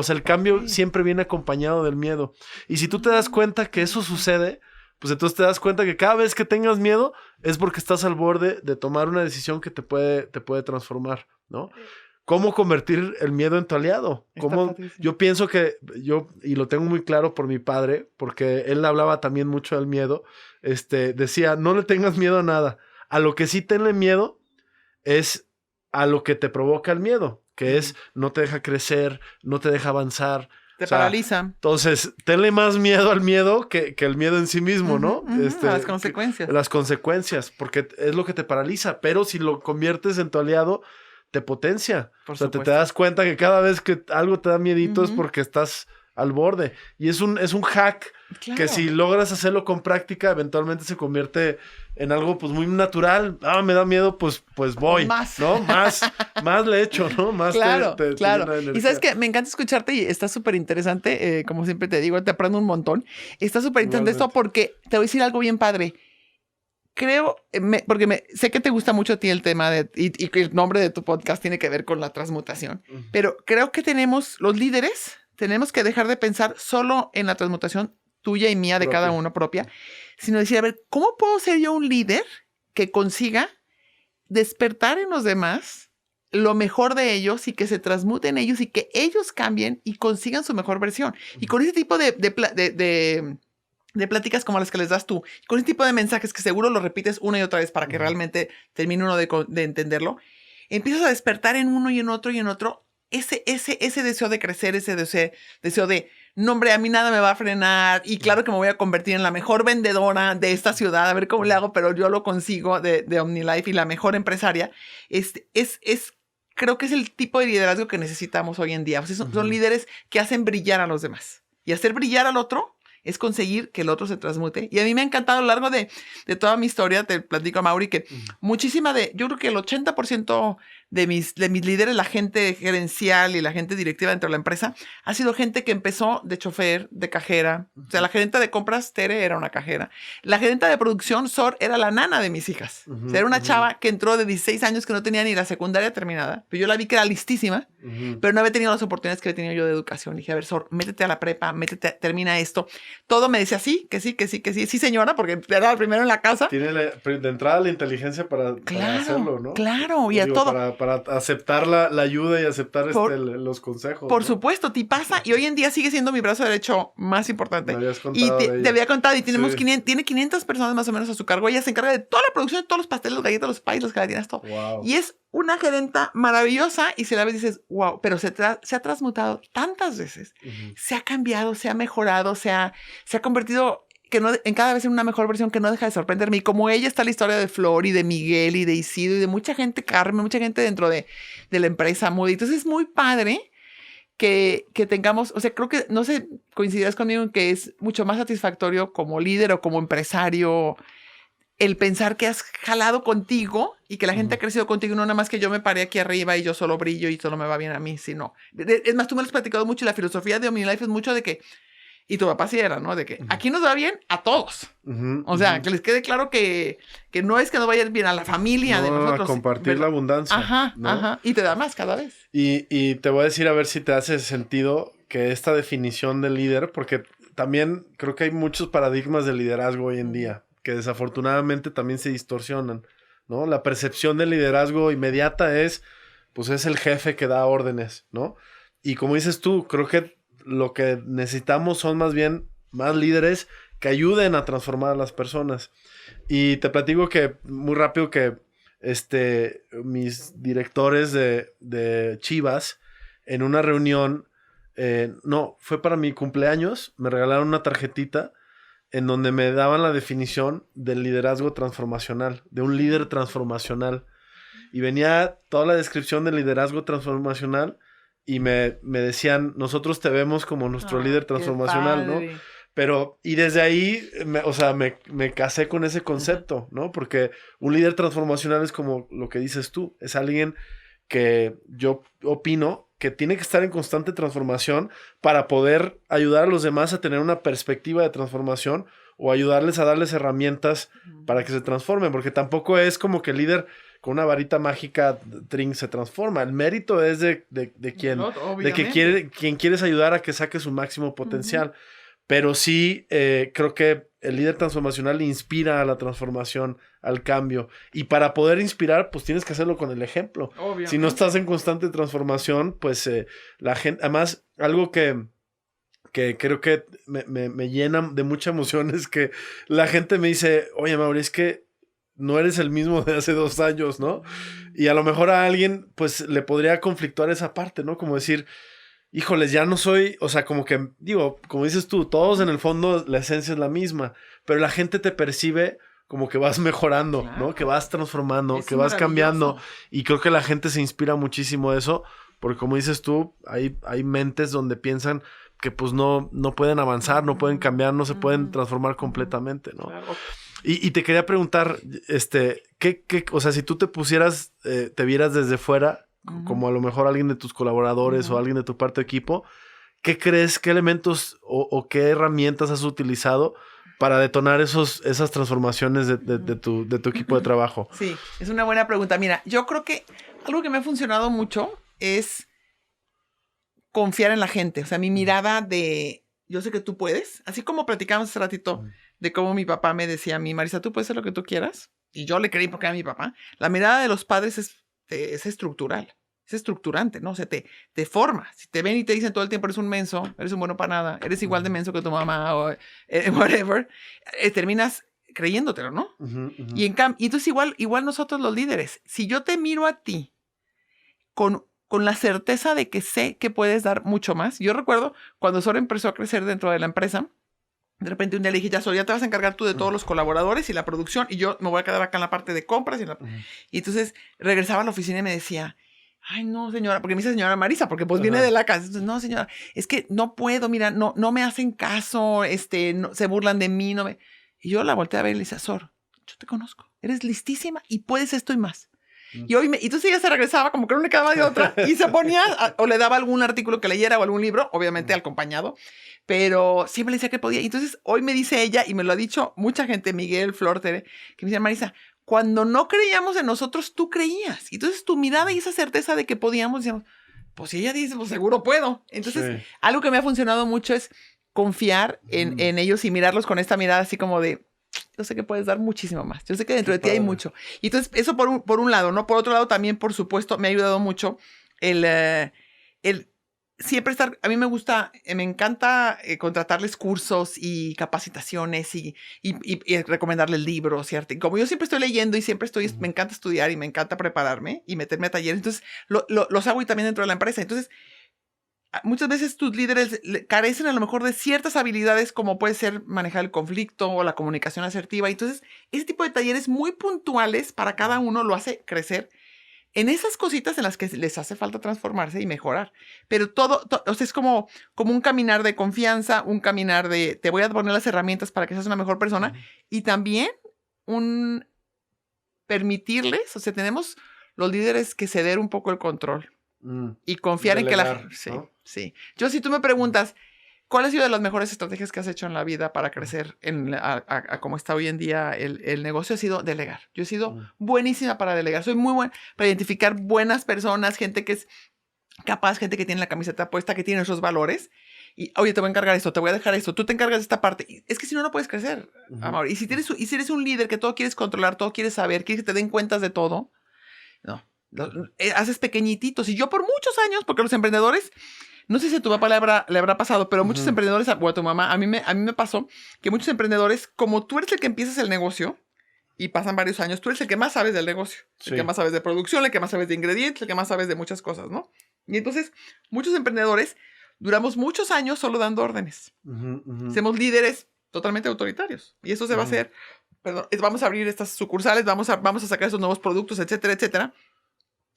sea, el cambio siempre viene acompañado del miedo. Y si tú te das cuenta que eso sucede, pues entonces te das cuenta que cada vez que tengas miedo es porque estás al borde de tomar una decisión que te puede transformar, ¿no? ¿Cómo convertir el miedo en tu aliado? Yo pienso que y lo tengo muy claro por mi padre, porque él hablaba también mucho del miedo, decía, no le tengas miedo a nada. A lo que sí tenle miedo es a lo que te provoca el miedo, que es no te deja crecer, no te deja avanzar, te paraliza. Entonces, tenle más miedo al miedo que el miedo en sí mismo, ¿no? A las consecuencias. Las consecuencias, porque es lo que te paraliza. Pero si lo conviertes en tu aliado, te potencia. Te das cuenta que cada vez que algo te da miedito es porque estás al borde. Y es un hack que si logras hacerlo con práctica, eventualmente se convierte en algo pues muy natural. Me da miedo, pues voy. Más. ¿No? Más le echo, ¿no? Más claro. Te y sabes que me encanta escucharte y está súper interesante. Como siempre te digo, te aprendo un montón. Está súper interesante esto porque te voy a decir algo bien padre. Creo, porque sé que te gusta mucho a ti el tema y el nombre de tu podcast tiene que ver con la transmutación, pero creo que los líderes, tenemos que dejar de pensar solo en la transmutación tuya y mía de cada uno propia, sino decir, a ver, ¿cómo puedo ser yo un líder que consiga despertar en los demás lo mejor de ellos y que se transmuten ellos y que ellos cambien y consigan su mejor versión? Y con ese tipo de pláticas como las que les das tú, con ese tipo de mensajes que seguro los repites una y otra vez para que realmente termine uno de entenderlo, empiezas a despertar en uno y en otro ese deseo de crecer, ese deseo de, no, hombre, a mí nada me va a frenar y claro que me voy a convertir en la mejor vendedora de esta ciudad, a ver cómo le hago, pero yo lo consigo de OmniLife y la mejor empresaria. Creo que es el tipo de liderazgo que necesitamos hoy en día. O sea, son líderes que hacen brillar a los demás y hacer brillar al otro es conseguir que el otro se transmute. Y a mí me ha encantado a lo largo de toda mi historia, te platico a Mauri, que yo creo que el 80% de mis líderes, la gente gerencial y la gente directiva dentro de la empresa, ha sido gente que empezó de chofer, de cajera. O sea, la gerente de compras, Tere, era una cajera. La gerente de producción, Sor, era la nana de mis hijas. O sea, era una chava que entró de 16 años que no tenía ni la secundaria terminada. Pero yo la vi que era listísima, pero no había tenido las oportunidades que había tenido yo de educación. Dije, a ver, Sor, métete a la prepa, termina esto. Todo me decía sí, que sí. Sí, señora, porque era el primero en la casa. Tiene de entrada la inteligencia para hacerlo, ¿no? Claro, y a todo. Para aceptar la ayuda y aceptar los consejos. Por supuesto, te pasa. Y hoy en día sigue siendo mi brazo derecho más importante. Me habías contado te había contado. Y tenemos tiene 500 personas más o menos a su cargo. Ella se encarga de toda la producción, de todos los pasteles, los galletas, los pies, los gelatinas, todo. Wow. Y es una gerenta maravillosa. Y si la ves dices, wow, pero se ha transmutado tantas veces. Se ha cambiado, se ha mejorado, se ha convertido en cada vez en una mejor versión que no deja de sorprenderme. Y como ella está la historia de Flor y de Miguel y de Isidro y de mucha gente, Carmen, mucha gente dentro de la empresa Moody. Entonces es muy padre que tengamos, o sea, creo que, no sé, coincidirás conmigo en que es mucho más satisfactorio como líder o como empresario el pensar que has jalado contigo y que la gente ha crecido contigo, no nada más que yo me paré aquí arriba y yo solo brillo y solo me va bien a mí, sino. Es más, tú me lo has platicado mucho y la filosofía de OmniLife es mucho de que, y tu papá sí era, ¿no? De que aquí nos va bien a todos. O sea, que les quede claro que no es que nos vaya bien a la familia de nosotros. A compartir la abundancia. Ajá. Y te da más cada vez. Y te voy a decir a ver si te hace sentido que esta definición de líder, porque también creo que hay muchos paradigmas de liderazgo hoy en día que desafortunadamente también se distorsionan, ¿no? La percepción del liderazgo inmediata es el jefe que da órdenes, ¿no? Y como dices tú, creo que lo que necesitamos son más bien más líderes que ayuden a transformar a las personas. Y te platico que muy rápido que mis directores de Chivas en una reunión, fue para mi cumpleaños, me regalaron una tarjetita en donde me daban la definición del liderazgo transformacional, de un líder transformacional. Y venía toda la descripción del liderazgo transformacional y me decían, nosotros te vemos como nuestro líder transformacional, ¿no? Pero, y desde ahí, me casé con ese concepto, ¿no? Porque un líder transformacional es como lo que dices tú, es alguien que yo opino que tiene que estar en constante transformación para poder ayudar a los demás a tener una perspectiva de transformación o ayudarles a darles herramientas para que se transformen, porque tampoco es como que el líder con una varita mágica se transforma. El mérito es de quien, quien quieres ayudar a que saque su máximo potencial. Pero sí, creo que el líder transformacional inspira a la transformación, al cambio. Y para poder inspirar, pues tienes que hacerlo con el ejemplo. Obviamente. Si no estás en constante transformación, pues la gente... Además, algo que creo que me llena de mucha emoción es que la gente me dice, oye, Mauri, es que no eres el mismo de hace 2 años, ¿no? Y a lo mejor a alguien, pues, le podría conflictuar esa parte, ¿no? Como decir, híjoles, ya no soy, o sea, como que, digo, como dices tú, todos en el fondo la esencia es la misma, pero la gente te percibe como que vas mejorando, claro, ¿no? Que vas transformando, que vas cambiando, y creo que la gente se inspira muchísimo de eso, porque como dices tú, hay mentes donde piensan, pues no pueden avanzar, no pueden cambiar, no se pueden transformar completamente, ¿no? Claro. Y te quería preguntar, o sea, si tú te pusieras, te vieras desde fuera, como a lo mejor alguien de tus colaboradores o alguien de tu parte de equipo, ¿qué crees, qué elementos o qué herramientas has utilizado para detonar esas transformaciones de tu equipo de trabajo? Sí, es una buena pregunta. Mira, yo creo que algo que me ha funcionado mucho es confiar en la gente. O sea, mi mirada de yo sé que tú puedes. Así como platicamos hace ratito de cómo mi papá me decía a mí, Marisa, tú puedes hacer lo que tú quieras. Y yo le creí porque era mi papá. La mirada de los padres es estructural. Es estructurante, ¿no? O sea, te forma. Si te ven y te dicen todo el tiempo, eres un menso, eres un bueno para nada, eres igual de menso que tu mamá o whatever, terminas creyéndotelo, ¿no? Y entonces igual nosotros los líderes, si yo te miro a ti con la certeza de que sé que puedes dar mucho más. Yo recuerdo cuando Sora empezó a crecer dentro de la empresa, de repente un día le dije, ya Sora, ya te vas a encargar tú de todos los colaboradores y la producción y yo me voy a quedar acá en la parte de compras. Y entonces regresaba a la oficina y me decía, ay, no, señora, porque me dice señora Marisa, porque pues viene de la casa. Entonces, no, señora, es que no puedo, mira, no me hacen caso, se burlan de mí, Y yo la volteé a ver y le decía, Sor, yo te conozco, eres listísima y puedes esto y más. Y entonces ella se regresaba como que no le quedaba de otra y se ponía o le daba algún artículo que leyera o algún libro, obviamente acompañado, pero siempre le decía que podía. Y entonces hoy me dice ella, y me lo ha dicho mucha gente, Miguel, Flor, Tere, que me dice, Marisa, cuando no creíamos en nosotros, tú creías. Y entonces tu mirada y esa certeza de que podíamos, decíamos, pues si ella dice, pues seguro puedo. Entonces algo que me ha funcionado mucho es confiar en ellos y mirarlos con esta mirada así como de, yo sé que puedes dar muchísimo más. Yo sé que dentro de ti hay mucho. Y entonces, eso por un lado, ¿no? Por otro lado, también, por supuesto, me ha ayudado mucho el siempre estar... A mí me encanta contratarles cursos y capacitaciones y recomendarles libros. Como yo siempre estoy leyendo y siempre me encanta estudiar y me encanta prepararme y meterme a talleres, entonces los hago y también dentro de la empresa. Entonces, muchas veces tus líderes carecen a lo mejor de ciertas habilidades como puede ser manejar el conflicto o la comunicación asertiva. Entonces, ese tipo de talleres muy puntuales para cada uno lo hace crecer en esas cositas en las que les hace falta transformarse y mejorar. Pero o sea, es como un caminar de confianza, un caminar de te voy a poner las herramientas para que seas una mejor persona y también un permitirles, o sea, tenemos los líderes que ceder un poco el control. Y confiar en que ¿no? Sí. Yo, si tú me preguntas, ¿cuál ha sido de las mejores estrategias que has hecho en la vida para crecer a como está hoy en día el negocio? Ha sido delegar. Yo he sido buenísima para delegar. Soy muy buena para identificar buenas personas, gente que es capaz, gente que tiene la camiseta puesta, que tiene esos valores. Y, oye, te voy a encargar esto, te voy a dejar esto, tú te encargas de esta parte. Es que si no, no puedes crecer, amor. Y si eres un líder que todo quieres controlar, todo quieres saber, quieres que te den cuentas de todo, no. Haces pequeñititos. Y yo por muchos años, porque los emprendedores, no sé si a tu papá le habrá pasado, pero muchos emprendedores, o a tu mamá, a mí me pasó que muchos emprendedores, como tú eres el que empiezas el negocio y pasan varios años, tú eres el que más sabes del negocio, el que más sabes de producción, el que más sabes de ingredientes, el que más sabes de muchas cosas, ¿no? Y entonces, muchos emprendedores duramos muchos años solo dando órdenes. Somos líderes totalmente autoritarios. Y eso se va a hacer, vamos a abrir estas sucursales, vamos a sacar esos nuevos productos, etcétera, etcétera.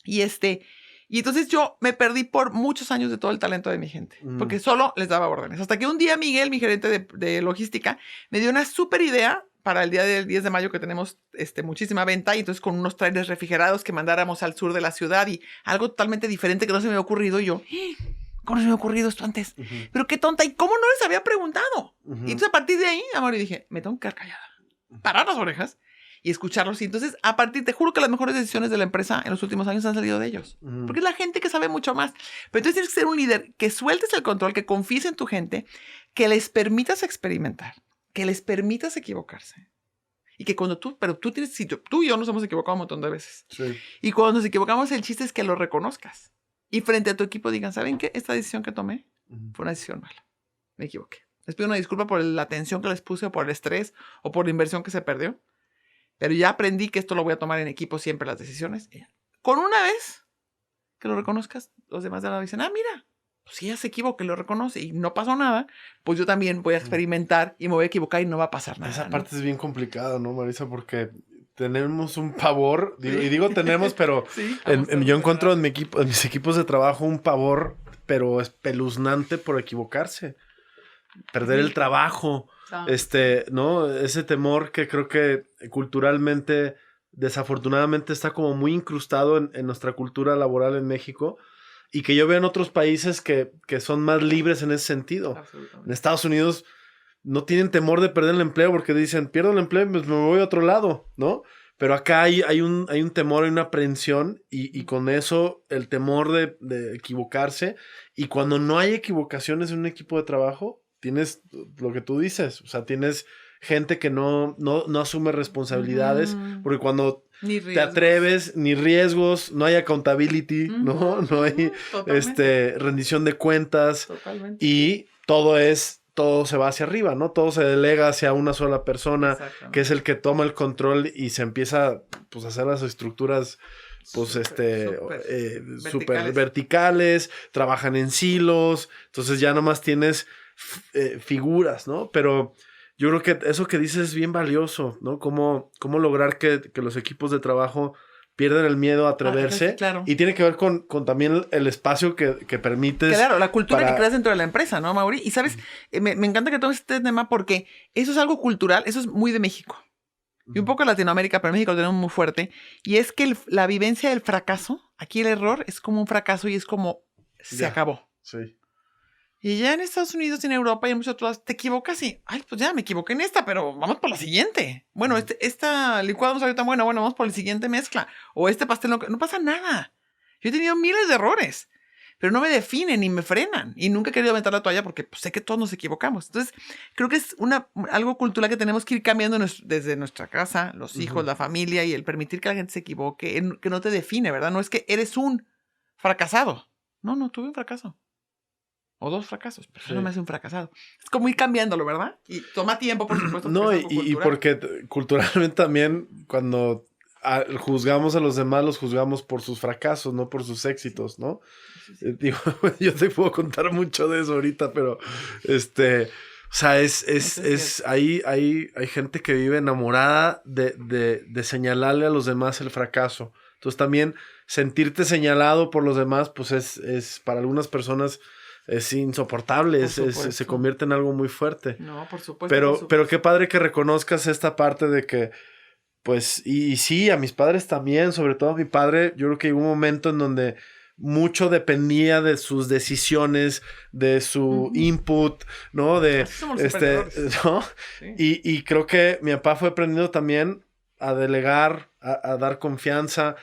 Y entonces yo me perdí por muchos años de todo el talento de mi gente, porque solo les daba órdenes. Hasta que un día Miguel, mi gerente de logística, me dio una súper idea para el día del 10 de mayo que tenemos muchísima venta, y entonces con unos trailers refrigerados que mandáramos al sur de la ciudad y algo totalmente diferente que no se me había ocurrido. Y yo, ¿cómo no se me había ocurrido esto antes? Pero qué tonta, ¿y cómo no les había preguntado? Y entonces a partir de ahí, amor, y dije, me tengo que quedar callada, parar las orejas y escucharlos. Y entonces, te juro que las mejores decisiones de la empresa en los últimos años han salido de ellos. Porque es la gente que sabe mucho más. Pero entonces tienes que ser un líder que sueltes el control, que confíes en tu gente, que les permitas experimentar, que les permitas equivocarse. Y que cuando tú y yo nos hemos equivocado un montón de veces. Sí. Y cuando nos equivocamos, el chiste es que lo reconozcas. Y frente a tu equipo digan, ¿saben qué? Esta decisión que tomé fue una decisión mala. Me equivoqué. Les pido una disculpa por la atención que les puse, o por el estrés, o por la inversión que se perdió. Pero ya aprendí que esto lo voy a tomar en equipo siempre, las decisiones. Con una vez que lo reconozcas, los demás de la dicen, mira, pues si ella se equivoca y lo reconoce y no pasó nada, pues yo también voy a experimentar y me voy a equivocar y no va a pasar nada. Esa parte es bien complicada, ¿no, Marisa? Porque tenemos un pavor, y digo tenemos, pero yo encuentro en mis equipos de trabajo un pavor pero espeluznante por equivocarse. Perder el trabajo, ¿no? Ese temor que creo que culturalmente, desafortunadamente, está como muy incrustado en nuestra cultura laboral en México, y que yo veo en otros países que son más libres en ese sentido. En Estados Unidos no tienen temor de perder el empleo porque dicen, pierdo el empleo, pues me voy a otro lado, ¿no? Pero acá hay un temor, hay una aprensión, y con eso el temor de equivocarse. Y cuando no hay equivocaciones en un equipo de trabajo, tienes lo que tú dices, o sea, tienes gente que no asume responsabilidades, porque cuando te atreves, ni riesgos, no hay accountability, ¿no? No hay rendición de cuentas. Totalmente. Y todo se va hacia arriba, ¿no? Todo se delega hacia una sola persona, que es el que toma el control y se empieza, pues, a hacer las estructuras, pues, súper verticales, trabajan en silos, entonces ya nomás tienes figuras, ¿no? Pero yo creo que eso que dices es bien valioso, ¿no? Cómo lograr que los equipos de trabajo pierden el miedo a atreverse. Claro. Y tiene que ver con también el espacio que permites. Claro, la cultura que creas dentro de la empresa, ¿no, Mauri? Y sabes, me encanta que tomes este tema porque eso es algo cultural, eso es muy de México. Y un poco de Latinoamérica, pero en México lo tenemos muy fuerte. Y es que la vivencia del fracaso, aquí el error es como un fracaso y es como se acabó. Sí. Y ya en Estados Unidos y en Europa y en muchos otros, te equivocas y, ay, pues ya me equivoqué en esta, pero vamos por la siguiente. Bueno, esta licuada no salió tan buena, bueno, vamos por la siguiente mezcla. O este pastel no pasa nada. Yo he tenido miles de errores, pero no me definen ni me frenan. Y nunca he querido aventar la toalla porque pues, sé que todos nos equivocamos. Entonces, creo que es algo cultural que tenemos que ir cambiando desde nuestra casa, los hijos, la familia, y el permitir que la gente se equivoque, que no te define, ¿verdad? No es que eres un fracasado. No, tuve un fracaso. O 2 fracasos, pero eso no me hace un fracasado. Es como ir cambiándolo, ¿verdad? Y toma tiempo, por supuesto. No, y porque culturalmente también cuando juzgamos a los demás, los juzgamos por sus fracasos, no por sus éxitos, ¿no? Sí. Digo, yo te puedo contar mucho de eso ahorita, pero o sea, hay gente que vive enamorada de señalarle a los demás el fracaso. Entonces también sentirte señalado por los demás, pues es para algunas personas es insoportable, se convierte en algo muy fuerte. No, por supuesto. Pero qué padre que reconozcas esta parte de que, pues, y sí, a mis padres también, sobre todo a mi padre, yo creo que hubo un momento en donde mucho dependía de sus decisiones, de su input, ¿no? ¿no? Sí. Y creo que mi papá fue aprendiendo también a delegar, a dar confianza.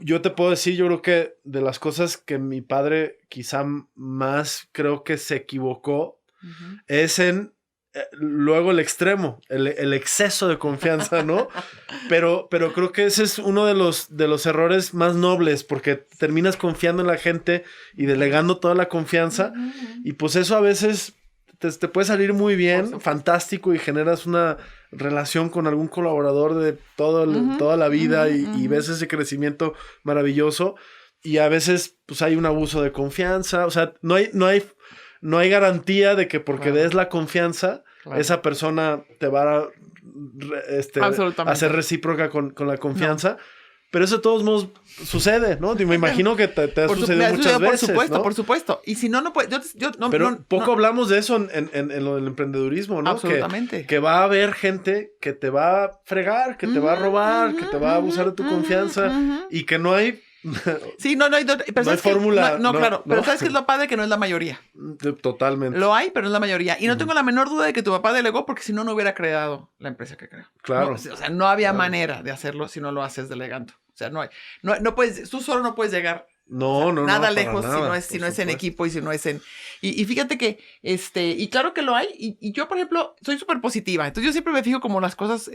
Yo te puedo decir, yo creo que de las cosas que mi padre quizá más creo que se equivocó es en luego el extremo, el exceso de confianza, ¿no? pero creo que ese es uno de los errores más nobles, porque terminas confiando en la gente y delegando toda la confianza, y pues eso a veces te puede salir muy bien, fantástico, y generas una relación con algún colaborador de toda la vida y ves ese crecimiento maravilloso, y a veces pues hay un abuso de confianza, o sea, no hay garantía de que porque des la confianza, esa persona te va a ser recíproca con la confianza. No. Pero eso de todos modos sucede, ¿no? Me imagino que te ha sucedido muchas veces, por supuesto, ¿no? Por supuesto. Y si no puede... Pero poco hablamos de eso en lo del emprendedurismo, ¿no? Absolutamente. Que va a haber gente que te va a fregar, que te va a robar, que te va a abusar de tu confianza, y que no hay... Sí, no hay fórmula. Claro. Pero ¿sabes qué es lo padre? Que no es la mayoría. Totalmente. Lo hay, pero no es la mayoría. Y no tengo la menor duda de que tu papá delegó, porque si no hubiera creado la empresa que creó. Claro. No, o sea, no había manera de hacerlo si no lo haces delegando. O sea, no puedes, tú solo no puedes llegar nada lejos si no es en equipo y si no es en... Y fíjate que, y claro que lo hay, y yo, por ejemplo, soy súper positiva. Entonces yo siempre me fijo como las cosas,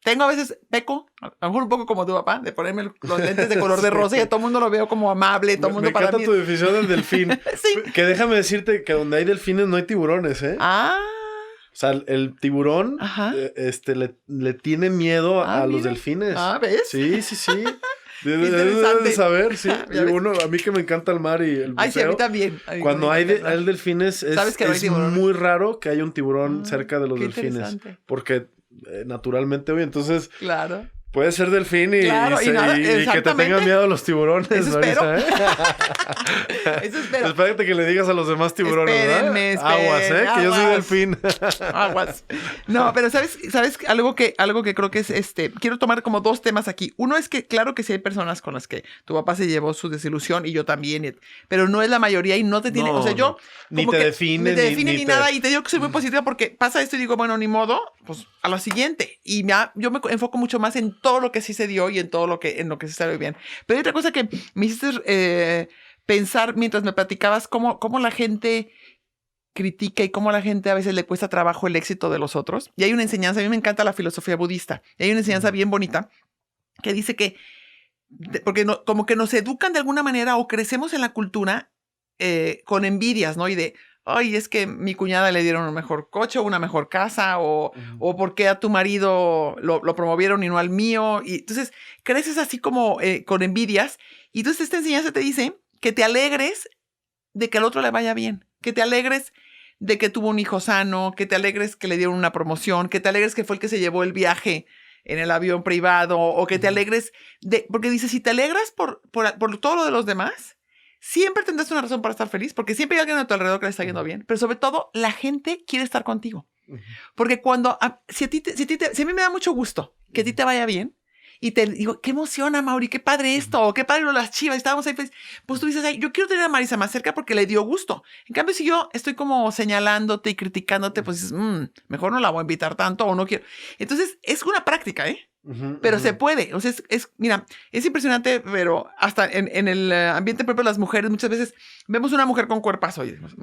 tengo a veces, peco, a lo mejor un poco como tu papá, de ponerme los lentes de color de rosa y a todo el mundo lo veo como amable, todo el mundo para mí. Me encanta tu definición del delfín. Sí. Que déjame decirte que donde hay delfines no hay tiburones, ¿eh? O sea, el tiburón le tiene miedo a los delfines. ¿Ves? Sí. Debes de saber, sí. A mí que me encanta el mar y el buceo. Ay, sí, a mí también. Cuando hay delfines es muy raro que haya un tiburón cerca de los delfines. Porque naturalmente, entonces... Claro. Puede ser delfín y, claro, y que te tengan miedo los tiburones. Eso espero. Eso espero. Espérate que le digas a los demás tiburones, espérenme, ¿verdad? Aguas, que yo soy delfín. Aguas. No, pero ¿sabes algo que creo que es quiero tomar como dos temas aquí. Uno es que claro que sí hay personas con las que tu papá se llevó su desilusión y yo también, pero no es la mayoría y no te tiene, o sea, yo ni te define ni nada y te digo que soy muy positiva porque pasa esto y digo, bueno, ni modo, pues a lo siguiente. Y yo me enfoco mucho más en todo lo que sí se dio y en todo lo que sí salió bien. Pero hay otra cosa que me hiciste pensar mientras me platicabas cómo la gente critica y cómo a la gente a veces le cuesta trabajo el éxito de los otros. Y hay una enseñanza, a mí me encanta la filosofía budista, y hay una enseñanza bien bonita que dice que, porque como que nos educan de alguna manera o crecemos en la cultura con envidias, ¿no? Y de, ay, es que mi cuñada le dieron un mejor coche o una mejor casa o por qué a tu marido lo promovieron y no al mío. Y entonces creces así como con envidias y entonces esta enseñanza te dice que te alegres de que al otro le vaya bien, que te alegres de que tuvo un hijo sano, que te alegres que le dieron una promoción, que te alegres que fue el que se llevó el viaje en el avión privado o que te alegres porque dice, si te alegras por todo lo de los demás, siempre tendrás una razón para estar feliz, porque siempre hay alguien a tu alrededor que le está yendo bien, pero sobre todo la gente quiere estar contigo. Porque si a mí me da mucho gusto que a ti te vaya bien, y te digo, qué emoción, Mauri, qué padre esto, o qué padre las Chivas, estábamos ahí felices. Pues tú dices, ay, yo quiero tener a Marisa más cerca porque le dio gusto. En cambio, si yo estoy como señalándote y criticándote, pues dices, mejor no la voy a invitar tanto o no quiero. Entonces, es una práctica, pero se puede. O sea, mira, es impresionante, pero hasta en el ambiente propio de las mujeres, muchas veces vemos una mujer con cuerpazo y decimos,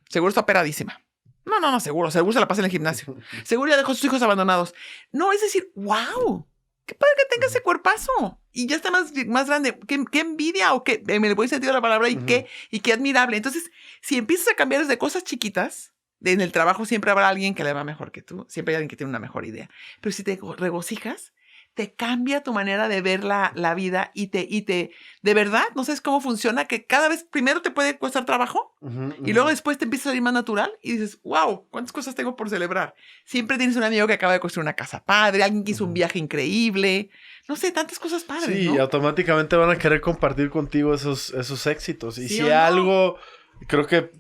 seguro está operadísima. No, seguro se la pasa en el gimnasio. Seguro ya dejó a sus hijos abandonados. No, es decir, wow. Qué padre que tenga ese cuerpazo. Y ya está más grande. Qué envidia o qué, en el buen sentido de la palabra, y qué admirable. Entonces, si empiezas a cambiar desde cosas chiquitas, en el trabajo siempre habrá alguien que le va mejor que tú. Siempre hay alguien que tiene una mejor idea. Pero si te regocijas, te cambia tu manera de ver la vida y de verdad, no sabes cómo funciona, que cada vez primero te puede costar trabajo y luego después te empieza a salir más natural y dices, wow, ¿cuántas cosas tengo por celebrar? Siempre tienes un amigo que acaba de construir una casa padre, alguien que hizo un viaje increíble, no sé, tantas cosas padres, sí, ¿no? Y automáticamente van a querer compartir contigo esos éxitos. Y si algo creo que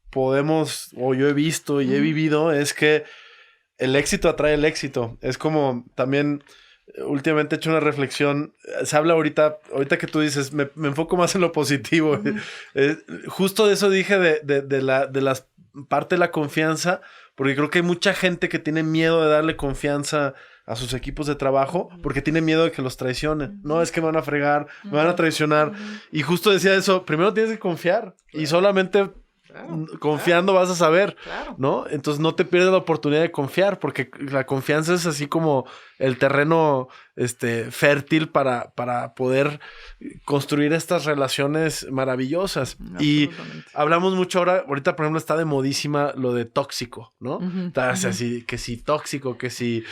podemos, o yo he visto y he vivido, es que el éxito atrae el éxito. Es como también... Últimamente he hecho una reflexión. Se habla ahorita que tú dices, me enfoco más en lo positivo. Justo de eso dije de la parte de la confianza, porque creo que hay mucha gente que tiene miedo de darle confianza a sus equipos de trabajo porque tiene miedo de que los traicionen. No, es que me van a fregar, me van a traicionar. Y justo decía eso, primero tienes que confiar y solamente... confiando vas a saber, ¿no? Entonces no te pierdes la oportunidad de confiar, porque la confianza es así como el terreno fértil para poder construir estas relaciones maravillosas. Y hablamos mucho ahorita por ejemplo está de modísima lo de tóxico, ¿no? Así que si tóxico, que si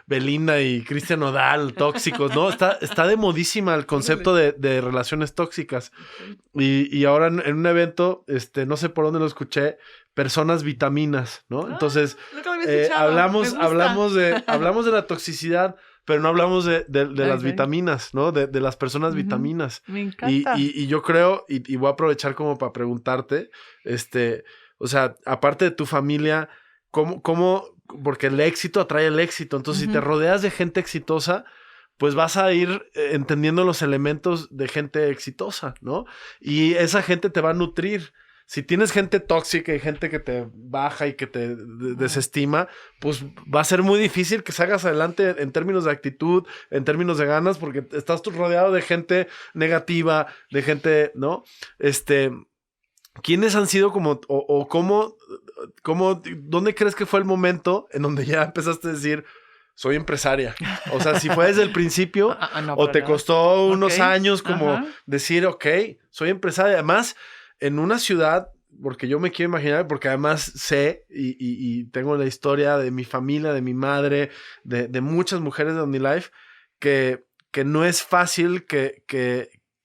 Belinda y Cristian Nodal tóxicos, ¿no? Está de modísima el concepto de relaciones tóxicas. Y ahora en un evento, no sé por dónde lo escuché, personas vitaminas, ¿no? Entonces, hablamos de la toxicidad, pero no hablamos de las vitaminas, ¿no? De las personas vitaminas. Me encanta. Y yo creo, y voy a aprovechar como para preguntarte, o sea, aparte de tu familia, ¿cómo? Porque el éxito atrae el éxito. Entonces, si te rodeas de gente exitosa, pues vas a ir entendiendo los elementos de gente exitosa, ¿no? Y esa gente te va a nutrir. Si tienes gente tóxica y gente que te baja y que te desestima, pues va a ser muy difícil que salgas adelante en términos de actitud, en términos de ganas, porque estás rodeado de gente negativa, de gente, ¿no? ¿Quiénes han sido como, o cómo, dónde crees que fue el momento en donde ya empezaste a decir, soy empresaria? O sea, si fue desde el principio o te costó unos años como decir, ok, soy empresaria. Además, en una ciudad, porque yo me quiero imaginar, porque además sé y tengo la historia de mi familia, de mi madre, de muchas mujeres de OmniLife, que no es fácil que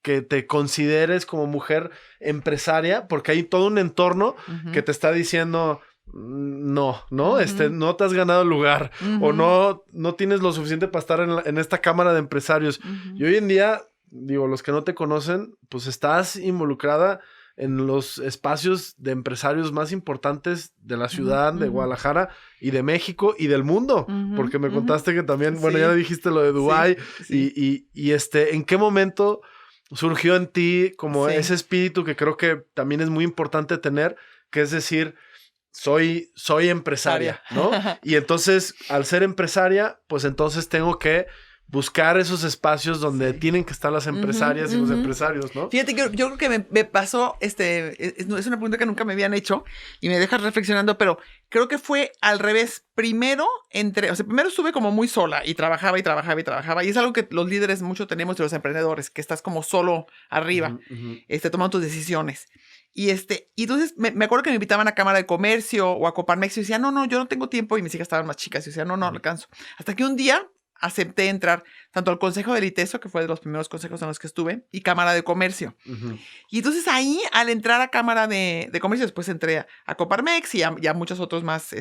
te consideres como mujer empresaria, porque hay todo un entorno que te está diciendo... no, ¿no? No te has ganado el lugar o no tienes lo suficiente para estar en esta cámara de empresarios. Y hoy en día, digo, los que no te conocen, pues estás involucrada en los espacios de empresarios más importantes de la ciudad, de Guadalajara y de México y del mundo, porque me contaste que también, bueno, ya dijiste lo de Dubái, y ¿en qué momento surgió en ti como ese espíritu que creo que también es muy importante tener, que es decir, soy empresaria, ¿no? Y entonces, al ser empresaria, pues entonces tengo que buscar esos espacios donde tienen que estar las empresarias y los empresarios, ¿no? Fíjate que yo creo que me pasó, es una pregunta que nunca me habían hecho y me dejas reflexionando, pero creo que fue al revés. Primero estuve como muy sola y trabajaba y es algo que los líderes mucho tenemos de los emprendedores, que estás como solo arriba, tomando tus decisiones. Y entonces me acuerdo que me invitaban a Cámara de Comercio o a Coparmex y decía, no, yo no tengo tiempo, y mis hijas estaban más chicas y decía, no alcanzo. Hasta que un día acepté entrar tanto al Consejo del ITESO, que fue de los primeros consejos en los que estuve, y Cámara de Comercio. Y entonces ahí, al entrar a Cámara de Comercio, después entré a Coparmex y a muchos otros más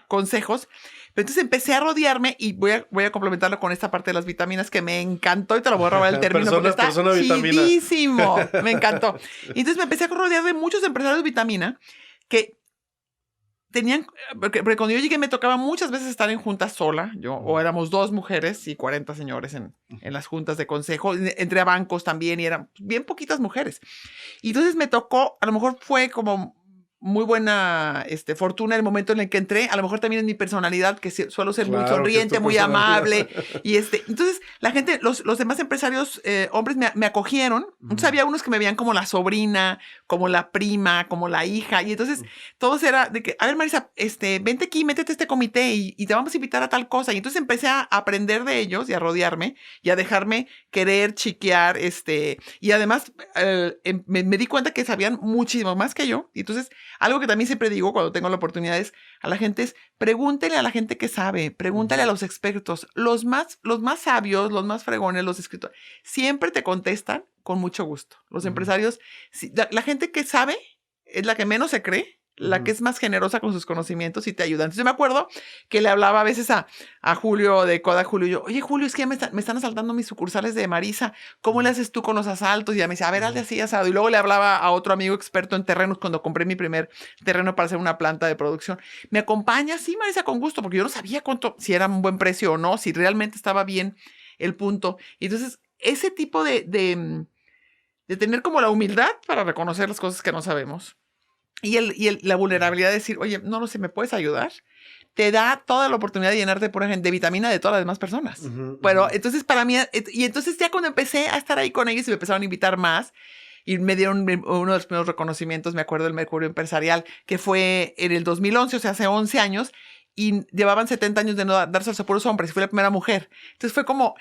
consejos. Pero entonces empecé a rodearme y voy a complementarlo con esta parte de las vitaminas que me encantó y te lo voy a robar el término porque está chidísimo. Me encantó. Y entonces me empecé a rodear de muchos empresarios de vitamina que tenían, porque cuando yo llegué me tocaba muchas veces estar en juntas sola, o éramos 2 mujeres y 40 señores en las juntas de consejo, entré a bancos también y eran bien poquitas mujeres. Y entonces me tocó, a lo mejor fue como muy buena fortuna el momento en el que entré, a lo mejor también en mi personalidad, que suelo ser muy sonriente, muy amable, y entonces la gente, los demás empresarios hombres me acogieron. Entonces había unos que me veían como la sobrina, como la prima, como la hija, y entonces todos era de que, a ver, Marisa, vente aquí, métete a este comité y te vamos a invitar a tal cosa. Y entonces empecé a aprender de ellos y a rodearme y a dejarme querer, chiquear, y además me di cuenta que sabían muchísimo más que yo. Y entonces algo que también siempre digo cuando tengo la oportunidad a la gente es, pregúntele a la gente que sabe, pregúntale a los expertos. Los más sabios, los más fregones, los escritores, siempre te contestan con mucho gusto. Los empresarios, la gente que sabe es la que menos se cree, la que es más generosa con sus conocimientos y te ayuda. Entonces yo me acuerdo que le hablaba a veces a Julio de Coda Julio, y yo, oye Julio, es que ya me están asaltando mis sucursales de Marisa, ¿cómo le haces tú con los asaltos? Y ya me decía, a ver, hazle así, asado. Y luego le hablaba a otro amigo experto en terrenos cuando compré mi primer terreno para hacer una planta de producción. ¿Me acompaña? Sí, Marisa, con gusto, porque yo no sabía si era un buen precio o no, si realmente estaba bien el punto. Y entonces, ese tipo de tener como la humildad para reconocer las cosas que no sabemos. Y la vulnerabilidad de decir, oye, no lo sé, ¿me puedes ayudar? Te da toda la oportunidad de llenarte, por ejemplo, de vitamina de todas las demás personas. Pero entonces para mí, y entonces ya cuando empecé a estar ahí con ellos y me empezaron a invitar más, y me dieron uno de los primeros reconocimientos, me acuerdo del Mercurio Empresarial, que fue en el 2011, o sea, hace 11 años, y llevaban 70 años de no darse a puros hombres, y fui la primera mujer. Entonces fue como,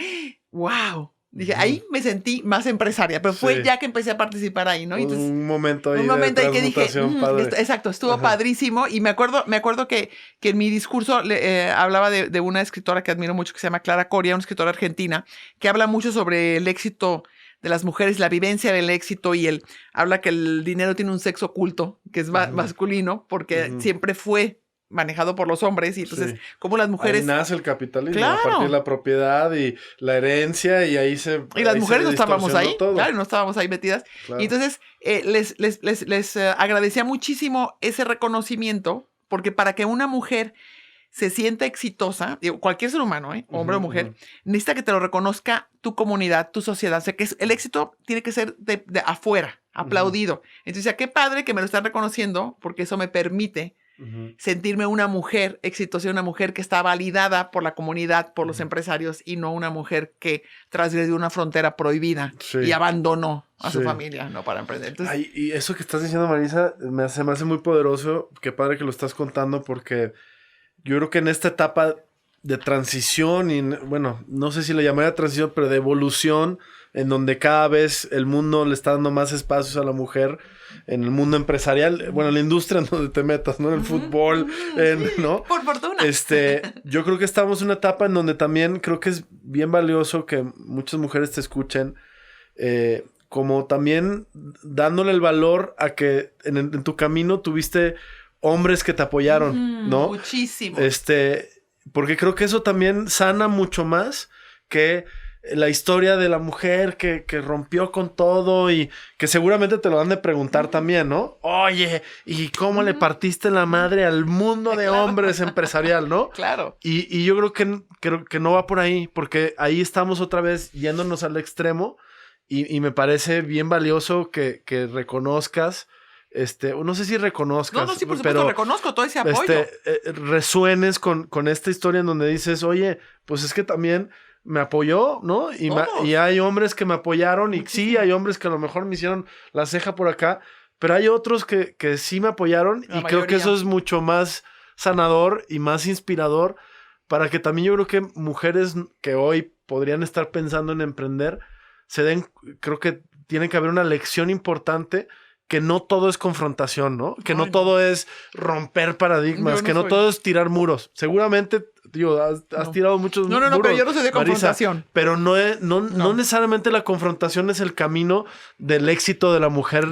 wow. Dije, ahí me sentí más empresaria, pero fue ya que empecé a participar ahí, ¿no? Entonces, un momento ahí de que dije, padre. Exacto, estuvo padrísimo. Y me acuerdo que en mi discurso hablaba de una escritora que admiro mucho, que se llama Clara Coria, una escritora argentina, que habla mucho sobre el éxito de las mujeres, la vivencia del éxito, y habla que el dinero tiene un sexo oculto, que es masculino, porque siempre fue manejado por los hombres, y entonces como las mujeres... Ahí nace el capitalismo, a partir de la propiedad y la herencia, y ahí se... Y las mujeres no estábamos ahí, todo. claro, no estábamos ahí metidas. Claro. Y entonces les agradecía muchísimo ese reconocimiento, porque para que una mujer se sienta exitosa, cualquier ser humano, hombre o mujer, necesita que te lo reconozca tu comunidad, tu sociedad. O sea, que el éxito tiene que ser de afuera, aplaudido. Entonces, qué padre que me lo están reconociendo, porque eso me permite sentirme una mujer exitosa, una mujer que está validada por la comunidad, por los empresarios, y no una mujer que transgredió una frontera prohibida y abandonó a su familia, ¿no? Para emprender. Entonces, y eso que estás diciendo, Marisa, se me hace muy poderoso. Qué padre que lo estás contando, porque yo creo que en esta etapa de transición, y bueno, no sé si le llamaría transición, pero de evolución, en donde cada vez el mundo le está dando más espacios a la mujer, en el mundo empresarial, bueno, en la industria en donde te metas, ¿no? En el fútbol, ¿no? Por fortuna. Yo creo que estamos en una etapa en donde también creo que es bien valioso que muchas mujeres te escuchen, como también dándole el valor a que en tu camino tuviste hombres que te apoyaron, ¿no? Muchísimo. Porque creo que eso también sana mucho más que la historia de la mujer que rompió con todo y que seguramente te lo han de preguntar también, ¿no? Oye, ¿y cómo le partiste la madre al mundo de hombres empresarial, no? Claro. Y yo creo que no va por ahí, porque ahí estamos otra vez yéndonos al extremo y me parece bien valioso que reconozcas, no sé si reconozcas. No, sí, por supuesto, reconozco todo ese apoyo. Resuenes con esta historia en donde dices, oye, pues es que también me apoyó, ¿no? Y hay hombres que me apoyaron y sí, hay hombres que a lo mejor me hicieron la ceja por acá, pero hay otros que sí me apoyaron y creo que eso es mucho más sanador y más inspirador para que también yo creo que mujeres que hoy podrían estar pensando en emprender, creo que tiene que haber una lección importante que no todo es confrontación, ¿no? Que no todo es romper paradigmas, que no todo es tirar muros. Seguramente, has tirado muchos muros. No, pero yo no soy de confrontación. Marisa, pero no necesariamente la confrontación es el camino del éxito de la mujer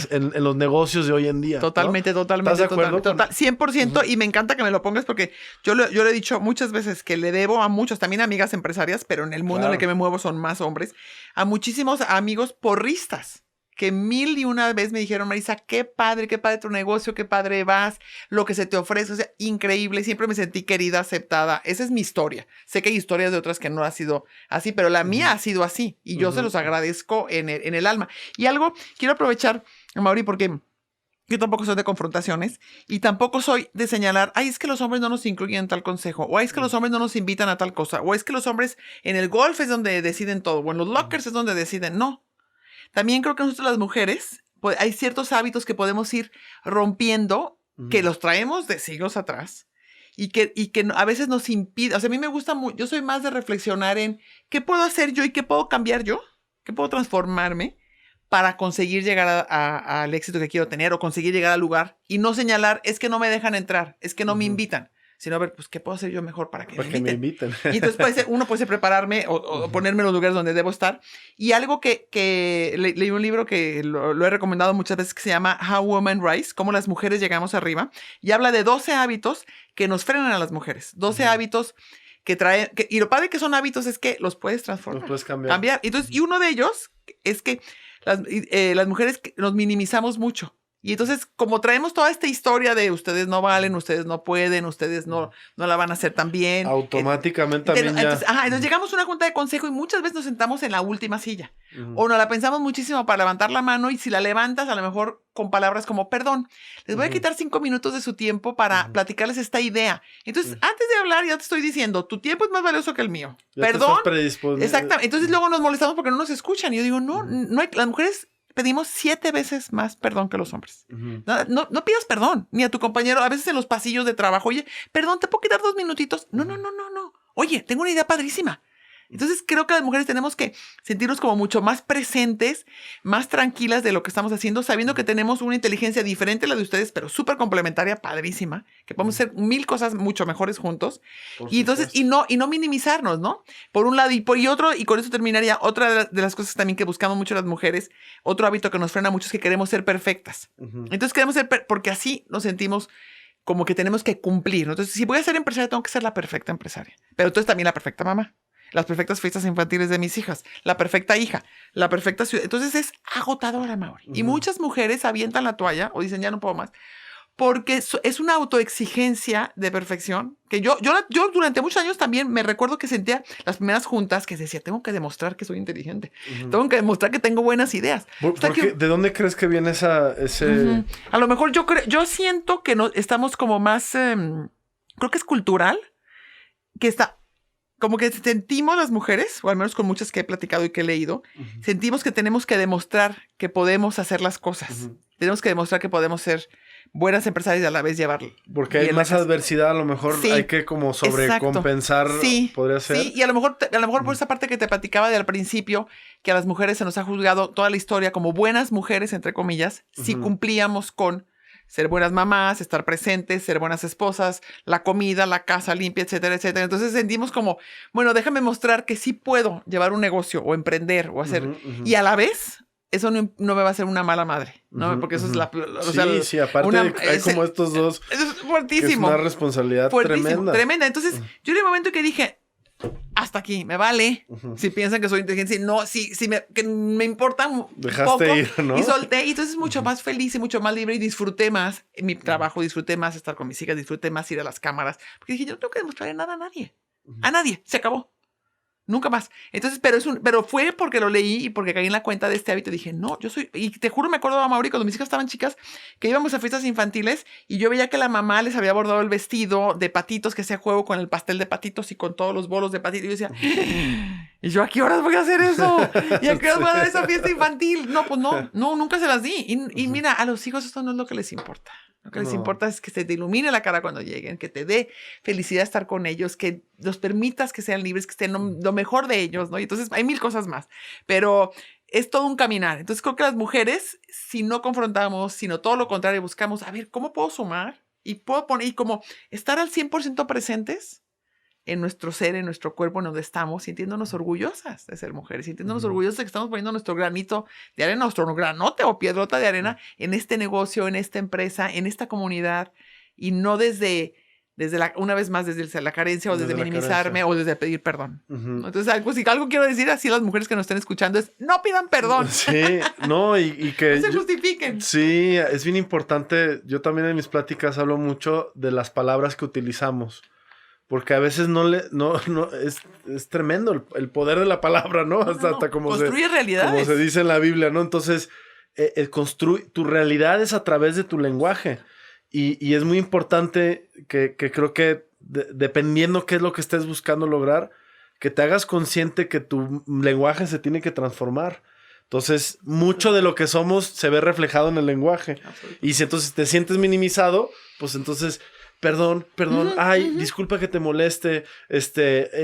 en los negocios de hoy en día. Totalmente, ¿no? totalmente. ¿Estás de acuerdo? 100%, y me encanta que me lo pongas porque yo le he dicho muchas veces que le debo a muchos, también amigas empresarias, pero en el mundo en el que me muevo son más hombres, a muchísimos amigos porristas. Que 1001 vez me dijeron, Marisa, qué padre tu negocio, qué padre vas, lo que se te ofrece, o sea, increíble, siempre me sentí querida, aceptada. Esa es mi historia. Sé que hay historias de otras que no ha sido así, pero la mía ha sido así y yo se los agradezco en el alma. Y algo, quiero aprovechar, Mauri, porque yo tampoco soy de confrontaciones y tampoco soy de señalar, ay, es que los hombres no nos incluyen en tal consejo, o ay, es que los hombres no nos invitan a tal cosa, o es que los hombres en el golf es donde deciden todo, o en los lockers es donde deciden. No. También creo que nosotros las mujeres, pues, hay ciertos hábitos que podemos ir rompiendo, que los traemos de siglos atrás y que a veces nos impide. O sea, a mí me gusta mucho, yo soy más de reflexionar en qué puedo hacer yo y qué puedo cambiar yo, qué puedo transformarme para conseguir llegar al éxito que quiero tener o conseguir llegar al lugar y no señalar, es que no me dejan entrar, es que no me invitan. Sino a ver, pues, ¿qué puedo hacer yo mejor para que me inviten? Y entonces uno puede prepararme o ponerme en los lugares donde debo estar. Y algo que leí un libro que lo he recomendado muchas veces que se llama How Women Rise, cómo las mujeres llegamos arriba. Y habla de 12 hábitos que nos frenan a las mujeres. 12 hábitos que traen... y lo padre que son hábitos es que los puedes transformar. Los puedes cambiar. Entonces, y uno de ellos es que las mujeres nos minimizamos mucho. Y entonces, como traemos toda esta historia de ustedes no valen, ustedes no pueden, ustedes no la van a hacer tan bien. Automáticamente también entonces llegamos a una junta de consejo y muchas veces nos sentamos en la última silla. O nos la pensamos muchísimo para levantar la mano y si la levantas, a lo mejor con palabras como, perdón, les voy a quitar 5 minutos de su tiempo para platicarles esta idea. Entonces, antes de hablar, ya te estoy diciendo, tu tiempo es más valioso que el mío. Perdón. Exactamente. Entonces, luego nos molestamos porque no nos escuchan. Y yo digo, no hay, las mujeres... pedimos 7 veces más perdón que los hombres. No pidas perdón, ni a tu compañero, a veces en los pasillos de trabajo, oye, perdón, ¿te puedo quitar 2 minutitos? No. Oye, tengo una idea padrísima. Entonces creo que las mujeres tenemos que sentirnos como mucho más presentes, más tranquilas de lo que estamos haciendo, sabiendo que tenemos una inteligencia diferente a la de ustedes, pero súper complementaria, padrísima, que podemos hacer 1000 cosas mucho mejores juntos. Y entonces, y no minimizarnos, ¿no? Por un lado y otro, y con eso terminaría, otra de las cosas también que buscamos mucho las mujeres, otro hábito que nos frena mucho es que queremos ser perfectas. Entonces queremos ser, porque así nos sentimos como que tenemos que cumplir, ¿no? Entonces, si voy a ser empresaria, tengo que ser la perfecta empresaria. Pero entonces también la perfecta mamá. Las perfectas fiestas infantiles de mis hijas, la perfecta hija, la perfecta ciudad. Entonces es agotadora, Mauri. Y muchas mujeres avientan la toalla o dicen, ya no puedo más, porque es una autoexigencia de perfección que yo durante muchos años también me recuerdo que sentía las primeras juntas que decía, tengo que demostrar que soy inteligente, tengo que demostrar que tengo buenas ideas. ¿De dónde crees que viene ese...? A lo mejor yo siento que estamos como más, creo que es cultural, que está... Como que sentimos las mujeres, o al menos con muchas que he platicado y que he leído, sentimos que tenemos que demostrar que podemos hacer las cosas. Tenemos que demostrar que podemos ser buenas empresarias y a la vez llevarlo. Porque hay más adversidad, a lo mejor hay que como sobrecompensar. Podría ser. Sí, y a lo mejor por esa parte que te platicaba de al principio, que a las mujeres se nos ha juzgado toda la historia como buenas mujeres, entre comillas, si cumplíamos con ser buenas mamás, estar presentes, ser buenas esposas, la comida, la casa limpia, etcétera, etcétera. Entonces sentimos como, bueno, déjame mostrar que sí puedo llevar un negocio o emprender o hacer. Y a la vez eso no me va a hacer una mala madre, ¿no? Porque eso es la... Sí, aparte hay como estos dos... Es fuertísimo. Es una responsabilidad tremenda. Entonces, yo en el momento que dije, hasta aquí, me vale. Si piensan que soy inteligente, no, que me importa Dejaste poco. Ir, ¿no? Y solté, y entonces mucho más feliz y mucho más libre y disfruté más mi trabajo, disfruté más estar con mis hijas, disfruté más ir a las cámaras. Porque dije, yo no tengo que demostrarle nada a nadie. A nadie, se acabó. Nunca más. Entonces, pero fue porque lo leí y porque caí en la cuenta de este hábito. Dije, no, y te juro, me acuerdo a Mauri cuando mis hijas estaban chicas, que íbamos a fiestas infantiles y yo veía que la mamá les había bordado el vestido de patitos, que hacía juego con el pastel de patitos y con todos los bolos de patitos. Y yo decía, ¿y yo a qué horas voy a hacer eso? ¿Y a qué horas voy a dar esa fiesta infantil? No, pues no, nunca se las di. Y mira, a los hijos esto no es lo que les importa. Lo que les importa es que se te ilumine la cara cuando lleguen, que te dé felicidad estar con ellos, que los permitas que sean libres, que estén lo mejor de ellos, ¿no? Y entonces hay mil cosas más, pero es todo un caminar. Entonces creo que las mujeres, si no confrontamos, sino todo lo contrario, buscamos, a ver, ¿cómo puedo sumar? Y puedo poner, y como estar al 100% presentes en nuestro ser, en nuestro cuerpo, en donde estamos, sintiéndonos orgullosas de ser mujeres, sintiéndonos orgullosas de que estamos poniendo nuestro granito de arena, nuestro granote o piedrota de arena en este negocio, en esta empresa, en esta comunidad, y no desde una vez más, desde la carencia o desde minimizarme o desde pedir perdón. Entonces, si algo quiero decir así a las mujeres que nos estén escuchando es, no pidan perdón. Sí, no, y que... no se justifiquen. Sí, es bien importante. Yo también en mis pláticas hablo mucho de las palabras que utilizamos. Porque a veces es tremendo el poder de la palabra, ¿no? Hasta como construye realidades. Como se dice en la Biblia, ¿no? Entonces, tu realidad es a través de tu lenguaje. Y es muy importante que creo que dependiendo qué es lo que estés buscando lograr, que te hagas consciente que tu lenguaje se tiene que transformar. Entonces, mucho de lo que somos se ve reflejado en el lenguaje. Y si entonces te sientes minimizado, pues entonces... Perdón, disculpa que te moleste,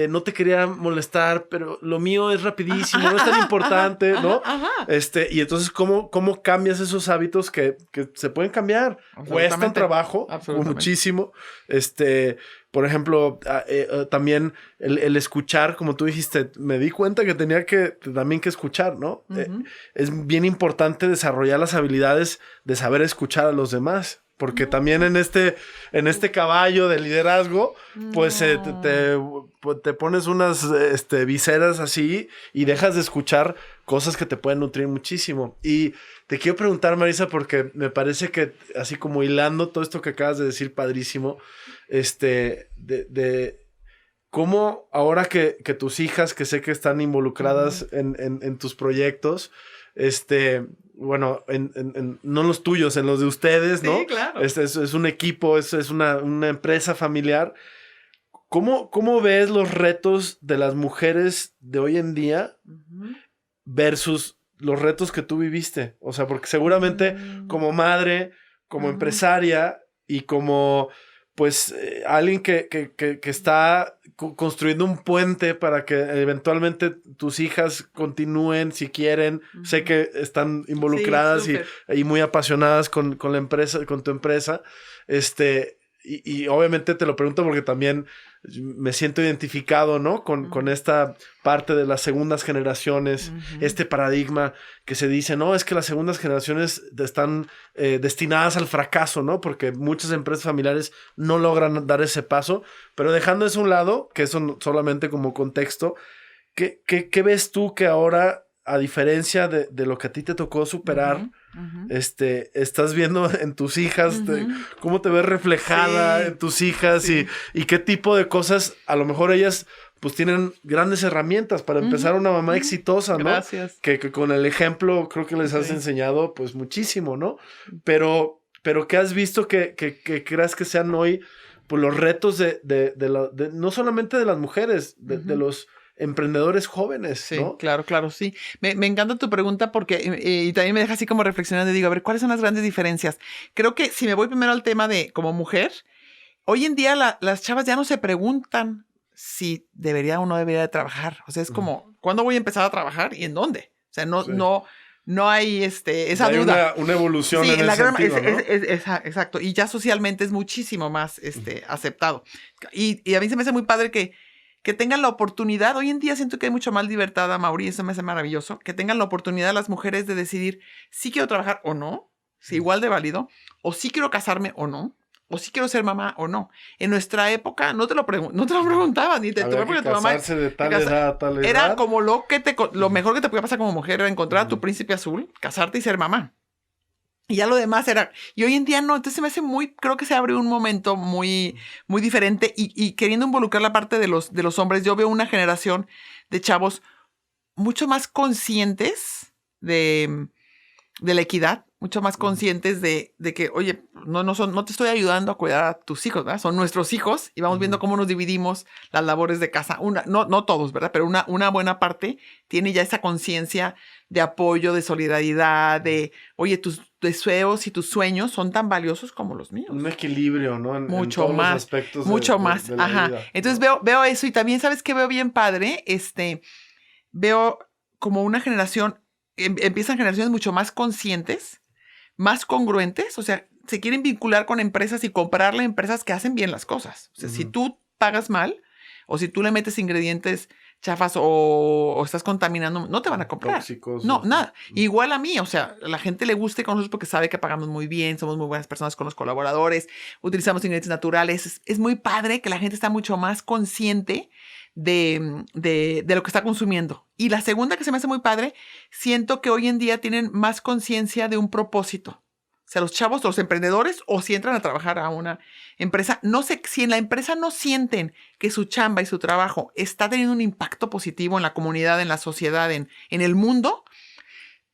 no te quería molestar, pero lo mío es rapidísimo, no es tan importante, ¿no? Y entonces, ¿cómo cambias esos hábitos que se pueden cambiar? Cuestan trabajo, muchísimo, por ejemplo, también el escuchar, como tú dijiste, me di cuenta que tenía también que escuchar, ¿no? Es bien importante desarrollar las habilidades de saber escuchar a los demás. Porque también en este caballo de liderazgo, pues te pones unas viseras así y dejas de escuchar cosas que te pueden nutrir muchísimo. Y te quiero preguntar, Marisa, porque me parece que así como hilando todo esto que acabas de decir, padrísimo, de cómo ahora que tus hijas, que sé que están involucradas en tus proyectos, bueno, no los tuyos, en los de ustedes, ¿no? Sí, claro. Es un equipo, es una empresa familiar. ¿Cómo ves los retos de las mujeres de hoy en día versus los retos que tú viviste? O sea, porque seguramente como madre, como empresaria y como, pues, alguien que está construyendo un puente para que eventualmente tus hijas continúen si quieren. Sé que están involucradas y muy apasionadas con la empresa, con tu empresa. Y obviamente te lo pregunto porque también me siento identificado, ¿no? Con esta parte de las segundas generaciones, este paradigma que se dice, no, es que las segundas generaciones están destinadas al fracaso, ¿no? Porque muchas empresas familiares no logran dar ese paso, pero dejando eso a un lado, que eso solamente como contexto, ¿qué ves tú que ahora, a diferencia de lo que a ti te tocó superar, estás viendo en tus hijas, cómo te ves reflejada en tus hijas y qué tipo de cosas, a lo mejor ellas pues tienen grandes herramientas para empezar una mamá exitosa, ¿no? Gracias. Que con el ejemplo creo que les has enseñado pues muchísimo, ¿no? Pero ¿qué has visto que creas que sean hoy pues los retos de no solamente de las mujeres, de los emprendedores jóvenes, ¿no? Sí, claro, sí. Me encanta tu pregunta porque y también me deja así como reflexionando y digo, a ver, ¿cuáles son las grandes diferencias? Creo que si me voy primero al tema de como mujer, hoy en día las chavas ya no se preguntan si debería o no debería de trabajar. O sea, es como, ¿cuándo voy a empezar a trabajar y en dónde? O sea, no hay esa duda. Una evolución en ese sentido, ¿no? Exacto. Y ya socialmente es muchísimo más aceptado. Y a mí se me hace muy padre que que tengan la oportunidad. Hoy en día siento que hay mucho más libertad, Amaury, eso me hace maravilloso, que tengan la oportunidad las mujeres de decidir si quiero trabajar o no, si igual de válido, o si quiero casarme o no, o si quiero ser mamá o no. En nuestra época no te lo preguntaban, ni te tuve porque tu mamá... de tal edad a tal edad. Era como lo mejor que te podía pasar como mujer era encontrar a tu príncipe azul, casarte y ser mamá. Y ya lo demás era... Y hoy en día no, entonces se me hace creo que se abre un momento muy, muy diferente y queriendo involucrar la parte de los hombres, yo veo una generación de chavos mucho más conscientes de la equidad, mucho más conscientes de que, oye, no te estoy ayudando a cuidar a tus hijos, ¿verdad? Son nuestros hijos y vamos viendo cómo nos dividimos las labores de casa. No todos, ¿verdad? Pero una buena parte tiene ya esa conciencia de apoyo, de solidaridad, de, oye, tus deseos y tus sueños son tan valiosos como los míos. Un equilibrio, ¿no? Mucho en todos más. Los aspectos mucho más. de la Ajá. vida, Entonces ¿no? veo eso y también, ¿sabes qué veo bien padre? Veo como una generación, empiezan generaciones mucho más conscientes, más congruentes, o sea, se quieren vincular con empresas y comprarle empresas que hacen bien las cosas. O sea, si tú pagas mal o si tú le metes ingredientes chafas o estás contaminando, no te van a comprar. Tóxicos. No, nada. Igual a mí, o sea, la gente le guste con nosotros porque sabe que pagamos muy bien, somos muy buenas personas con los colaboradores, utilizamos ingredientes naturales. Es muy padre que la gente está mucho más consciente de lo que está consumiendo. Y la segunda que se me hace muy padre, siento que hoy en día tienen más conciencia de un propósito. O sea, los chavos, los emprendedores, o si entran a trabajar a una empresa, no sé, si en la empresa no sienten que su chamba y su trabajo está teniendo un impacto positivo en la comunidad, en la sociedad, en el mundo,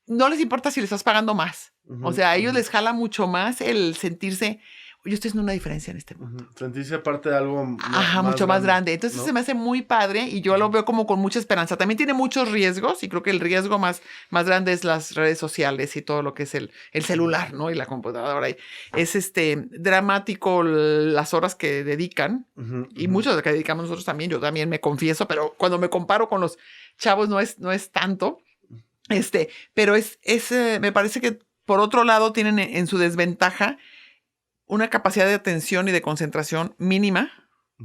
no les importa si les estás pagando más. O sea, a ellos les jala mucho más el sentirse, yo estoy haciendo una diferencia en este mundo. Sentirse parte de algo mucho más grande. Entonces, ¿no? Se me hace muy padre y yo lo veo como con mucha esperanza. También tiene muchos riesgos y creo que el riesgo más grande es las redes sociales y todo lo que es el celular, ¿no? Y la computadora. Y es dramático las horas que dedican y mucho de lo que dedicamos nosotros también. Yo también me confieso, pero cuando me comparo con los chavos no es tanto. Pero me parece que por otro lado tienen en su desventaja una capacidad de atención y de concentración mínima,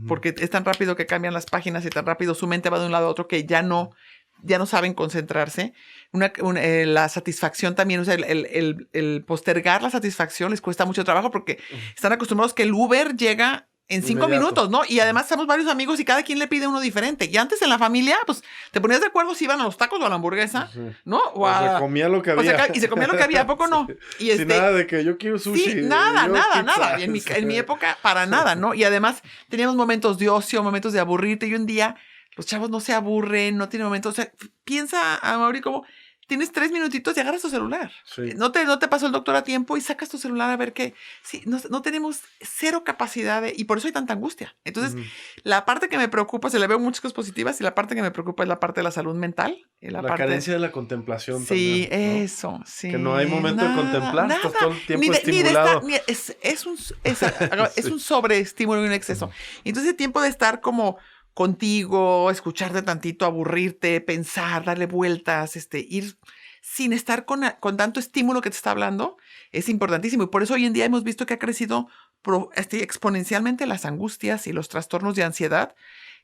porque es tan rápido que cambian las páginas y tan rápido su mente va de un lado a otro que ya no saben concentrarse. La satisfacción también, o sea, el postergar la satisfacción les cuesta mucho trabajo porque están acostumbrados que el Uber llega en 5 minutos, ¿no? Y además somos varios amigos y cada quien le pide uno diferente. Y antes en la familia, pues, te ponías de acuerdo si iban a los tacos o a la hamburguesa, ¿no? O se comía lo que había. Y se comía lo que había, ¿a poco no? Y sin nada de que yo quiero sushi. Sí, nada. Y en mi época, para nada, ¿no? Y además teníamos momentos de ocio, momentos de aburrirte. Y un día los chavos no se aburren, no tienen momentos. O sea, piensa, Amaury, como... Tienes 3 minutitos y agarras tu celular. Sí. No te pasó el doctor a tiempo y sacas tu celular a ver qué. Sí, no tenemos cero capacidad y por eso hay tanta angustia. Entonces, la parte que me preocupa, se le veo muchas cosas positivas y la parte que me preocupa es la parte de la salud mental. La carencia de la contemplación sí, también, ¿no? Eso, sí. Que no hay momento de contemplar, estás todo el tiempo estimulado. Es un sobreestímulo y un exceso. Entonces, el tiempo de estar como... contigo, escucharte tantito, aburrirte, pensar, darle vueltas, ir sin estar con tanto estímulo que te está hablando, es importantísimo. Y por eso hoy en día hemos visto que ha crecido exponencialmente las angustias y los trastornos de ansiedad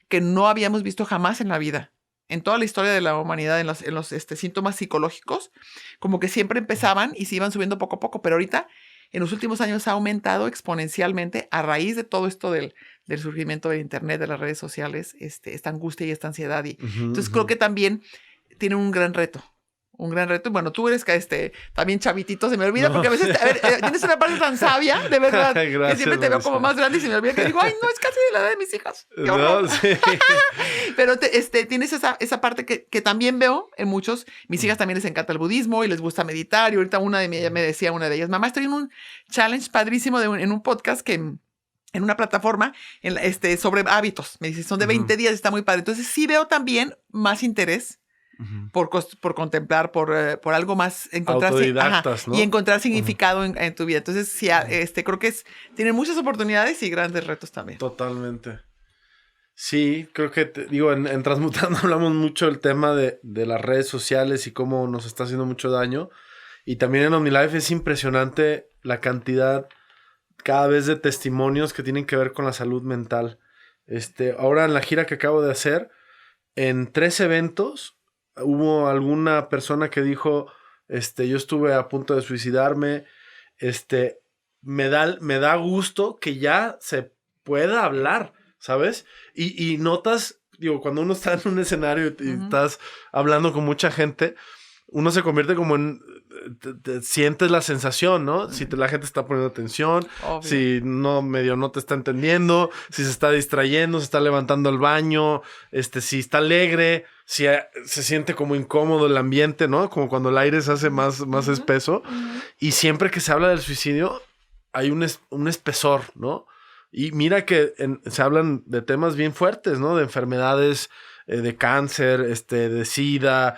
que no habíamos visto jamás en la vida. En toda la historia de la humanidad, en los síntomas psicológicos, como que siempre empezaban y se iban subiendo poco a poco, pero ahorita en los últimos años ha aumentado exponencialmente a raíz de todo esto del surgimiento del internet, de las redes sociales, esta angustia y esta ansiedad. Entonces creo que también tienen un gran reto. Bueno, tú eres también chavitito, se me olvida, porque a veces tienes una parte tan sabia, de verdad, que siempre te veo como más grande y se me olvida que digo, ay, no, es casi de la edad de mis hijas. Qué horror. Sí. Pero tienes esa parte que también veo en muchos. Mis hijas también les encanta el budismo y les gusta meditar. Y ahorita una de ellas, mamá, estoy en un challenge padrísimo en un podcast en una plataforma sobre hábitos. Me dice, son de 20 días, está muy padre. Entonces sí veo también más interés por contemplar, por algo más, encontrarse, ¿no? Y encontrar significado en tu vida. Entonces sí, creo que tienen muchas oportunidades y grandes retos también. Totalmente. Sí, creo que, en Transmutando hablamos mucho del tema de las redes sociales y cómo nos está haciendo mucho daño. Y también en OmniLife es impresionante la cantidad cada vez de testimonios que tienen que ver con la salud mental. Ahora en la gira que acabo de hacer, en 3 eventos, hubo alguna persona que dijo, yo estuve a punto de suicidarme, me da gusto que ya se pueda hablar, ¿sabes? Y notas, digo, cuando uno está en un escenario y estás hablando con mucha gente, uno se convierte como en... sientes la sensación, ¿no? Si la gente está poniendo atención, obvio. Si medio no te está entendiendo, si se está distrayendo, se está levantando al baño, si está alegre, si se siente como incómodo el ambiente, ¿no? Como cuando el aire se hace más espeso. Y siempre que se habla del suicidio, hay un espesor, ¿no? Y mira que se hablan de temas bien fuertes, ¿no? De enfermedades, de cáncer, de SIDA,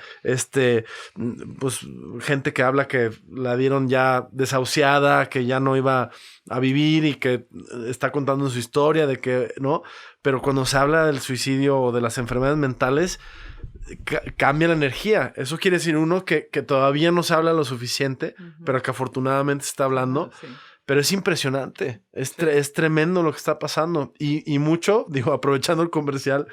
pues gente que habla que la dieron ya desahuciada, que ya no iba a vivir y que está contando su historia de que, ¿no? Pero cuando se habla del suicidio o de las enfermedades mentales, cambia la energía. Eso quiere decir, uno, que todavía no se habla lo suficiente, pero que afortunadamente se está hablando. Sí. Pero es impresionante, es tremendo lo que está pasando. Y mucho, digo, aprovechando el comercial,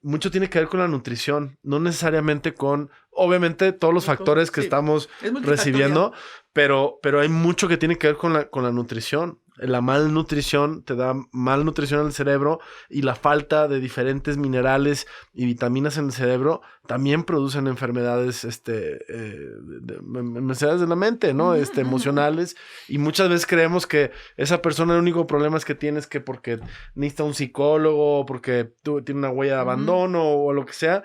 mucho tiene que ver con la nutrición, no necesariamente con, obviamente, todos los factores que estamos recibiendo, pero hay mucho que tiene que ver con la nutrición. La malnutrición te da malnutrición al cerebro y la falta de diferentes minerales y vitaminas en el cerebro también producen enfermedades, enfermedades de la mente, ¿no? Emocionales. Y muchas veces creemos que esa persona el único problema es que tienes que porque necesita un psicólogo, porque tiene una huella de abandono o lo que sea.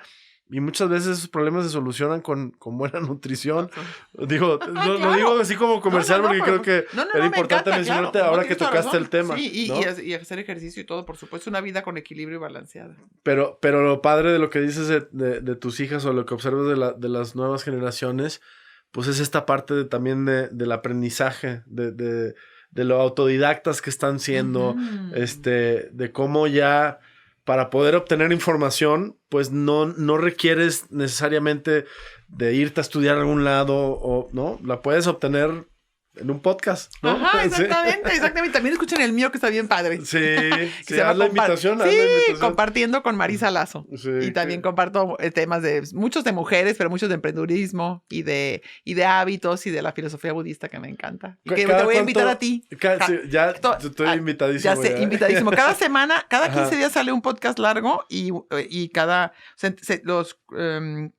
Y muchas veces esos problemas se solucionan con buena nutrición. Digo, claro. Lo digo así como comercial porque creo que era importante mencionarte ahora que tocaste el tema. Sí, y hacer ejercicio y todo, por supuesto, una vida con equilibrio y balanceada. Pero lo padre de lo que dices de tus hijas o lo que observas de las nuevas generaciones, pues es esta parte también del aprendizaje, de lo autodidactas que están siendo, de cómo ya... Para poder obtener información, pues no requieres necesariamente de irte a estudiar a algún lado, o no, la puedes obtener en un podcast, ¿no? Ajá, exactamente. También escuchen el mío, que está bien padre. Sí, haz la invitación. Compartiendo con Marisa Lazo. Sí, y también comparto temas muchos de mujeres, pero muchos de emprendurismo y de hábitos y de la filosofía budista, que me encanta. Y que te voy a invitar a ti. Ya estoy invitadísimo. Ya sé, invitadísimo. Cada semana, cada 15 días sale un podcast largo y cada... los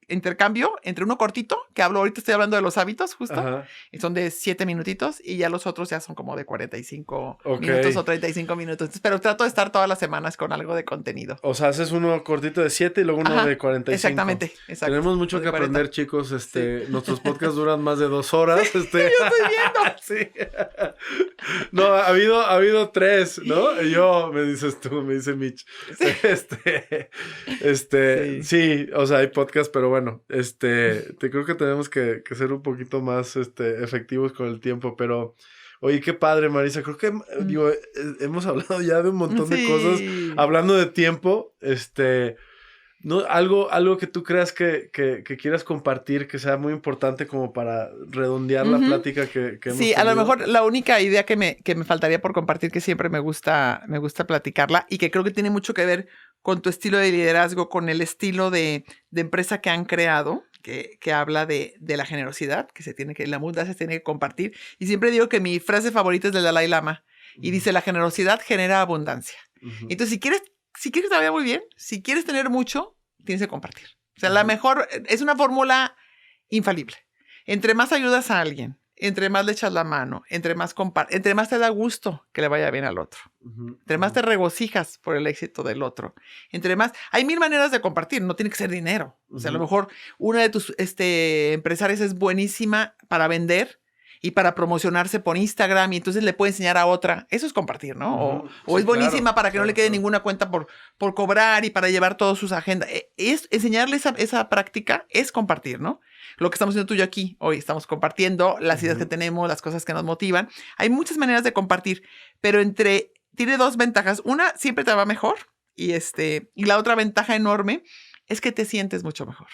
intercambio entre uno cortito, que ahorita estoy hablando de los hábitos, justo, y son de 7 minutitos, y ya los otros ya son como de 45 minutos o 35 minutos. Pero trato de estar todas las semanas con algo de contenido. O sea, haces uno cortito de 7 y luego uno de 45. Exactamente. Tenemos mucho que aprender, chicos. Nuestros podcasts duran más de 2 horas. Yo estoy viendo. Sí. No, ha habido 3, ¿no? Y yo, me dices tú, me dice Mitch. Sí, o sea, hay podcasts, pero bueno, creo que tenemos que ser un poquito más efectivos con el tiempo, pero oye, qué padre, Marisa. Creo que digo, hemos hablado ya de un montón de cosas. Hablando de tiempo, ¿no? Algo que tú creas que quieras compartir, que sea muy importante como para redondear la plática que hemos tenido. Sí, a lo mejor la única idea que me faltaría por compartir, que siempre me gusta platicarla y que creo que tiene mucho que ver con tu estilo de liderazgo, con el estilo de empresa que han creado, que habla de la generosidad, la abundancia se tiene que compartir. Y siempre digo que mi frase favorita es del Dalai Lama, y dice: la generosidad genera abundancia. Entonces, si quieres te vaya muy bien, si quieres tener mucho, tienes que compartir. O sea, la mejor, es una fórmula infalible. Entre más ayudas a alguien, entre más le echas la mano, entre más te da gusto que le vaya bien al otro, entre más te regocijas por el éxito del otro, hay 1000 maneras de compartir, no tiene que ser dinero. O sea, a lo mejor una de tus empresarias es buenísima para vender y para promocionarse por Instagram, y entonces le puede enseñar a otra. Eso es compartir, ¿no? O es buenísima para que no le quede ninguna cuenta por cobrar y para llevar todas sus agendas. Es enseñarle esa práctica, es compartir, ¿no? Lo que estamos haciendo tú y yo aquí hoy, estamos compartiendo las ideas que tenemos, las cosas que nos motivan. Hay muchas maneras de compartir, pero tiene 2 ventajas. Una, siempre te va mejor, y la otra ventaja enorme es que te sientes mucho mejor.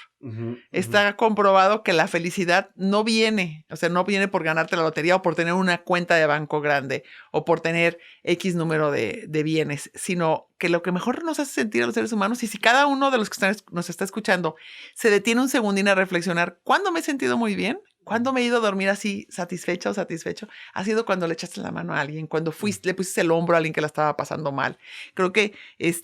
Está comprobado que la felicidad no viene, o sea, no viene por ganarte la lotería o por tener una cuenta de banco grande o por tener X número de bienes, sino que lo que mejor nos hace sentir a los seres humanos, y si cada uno de los que nos está escuchando se detiene un segundín a reflexionar, ¿cuándo me he sentido muy bien? ¿Cuándo me he ido a dormir así satisfecha o satisfecho? Ha sido cuando le echaste la mano a alguien, cuando le pusiste el hombro a alguien que la estaba pasando mal. Creo que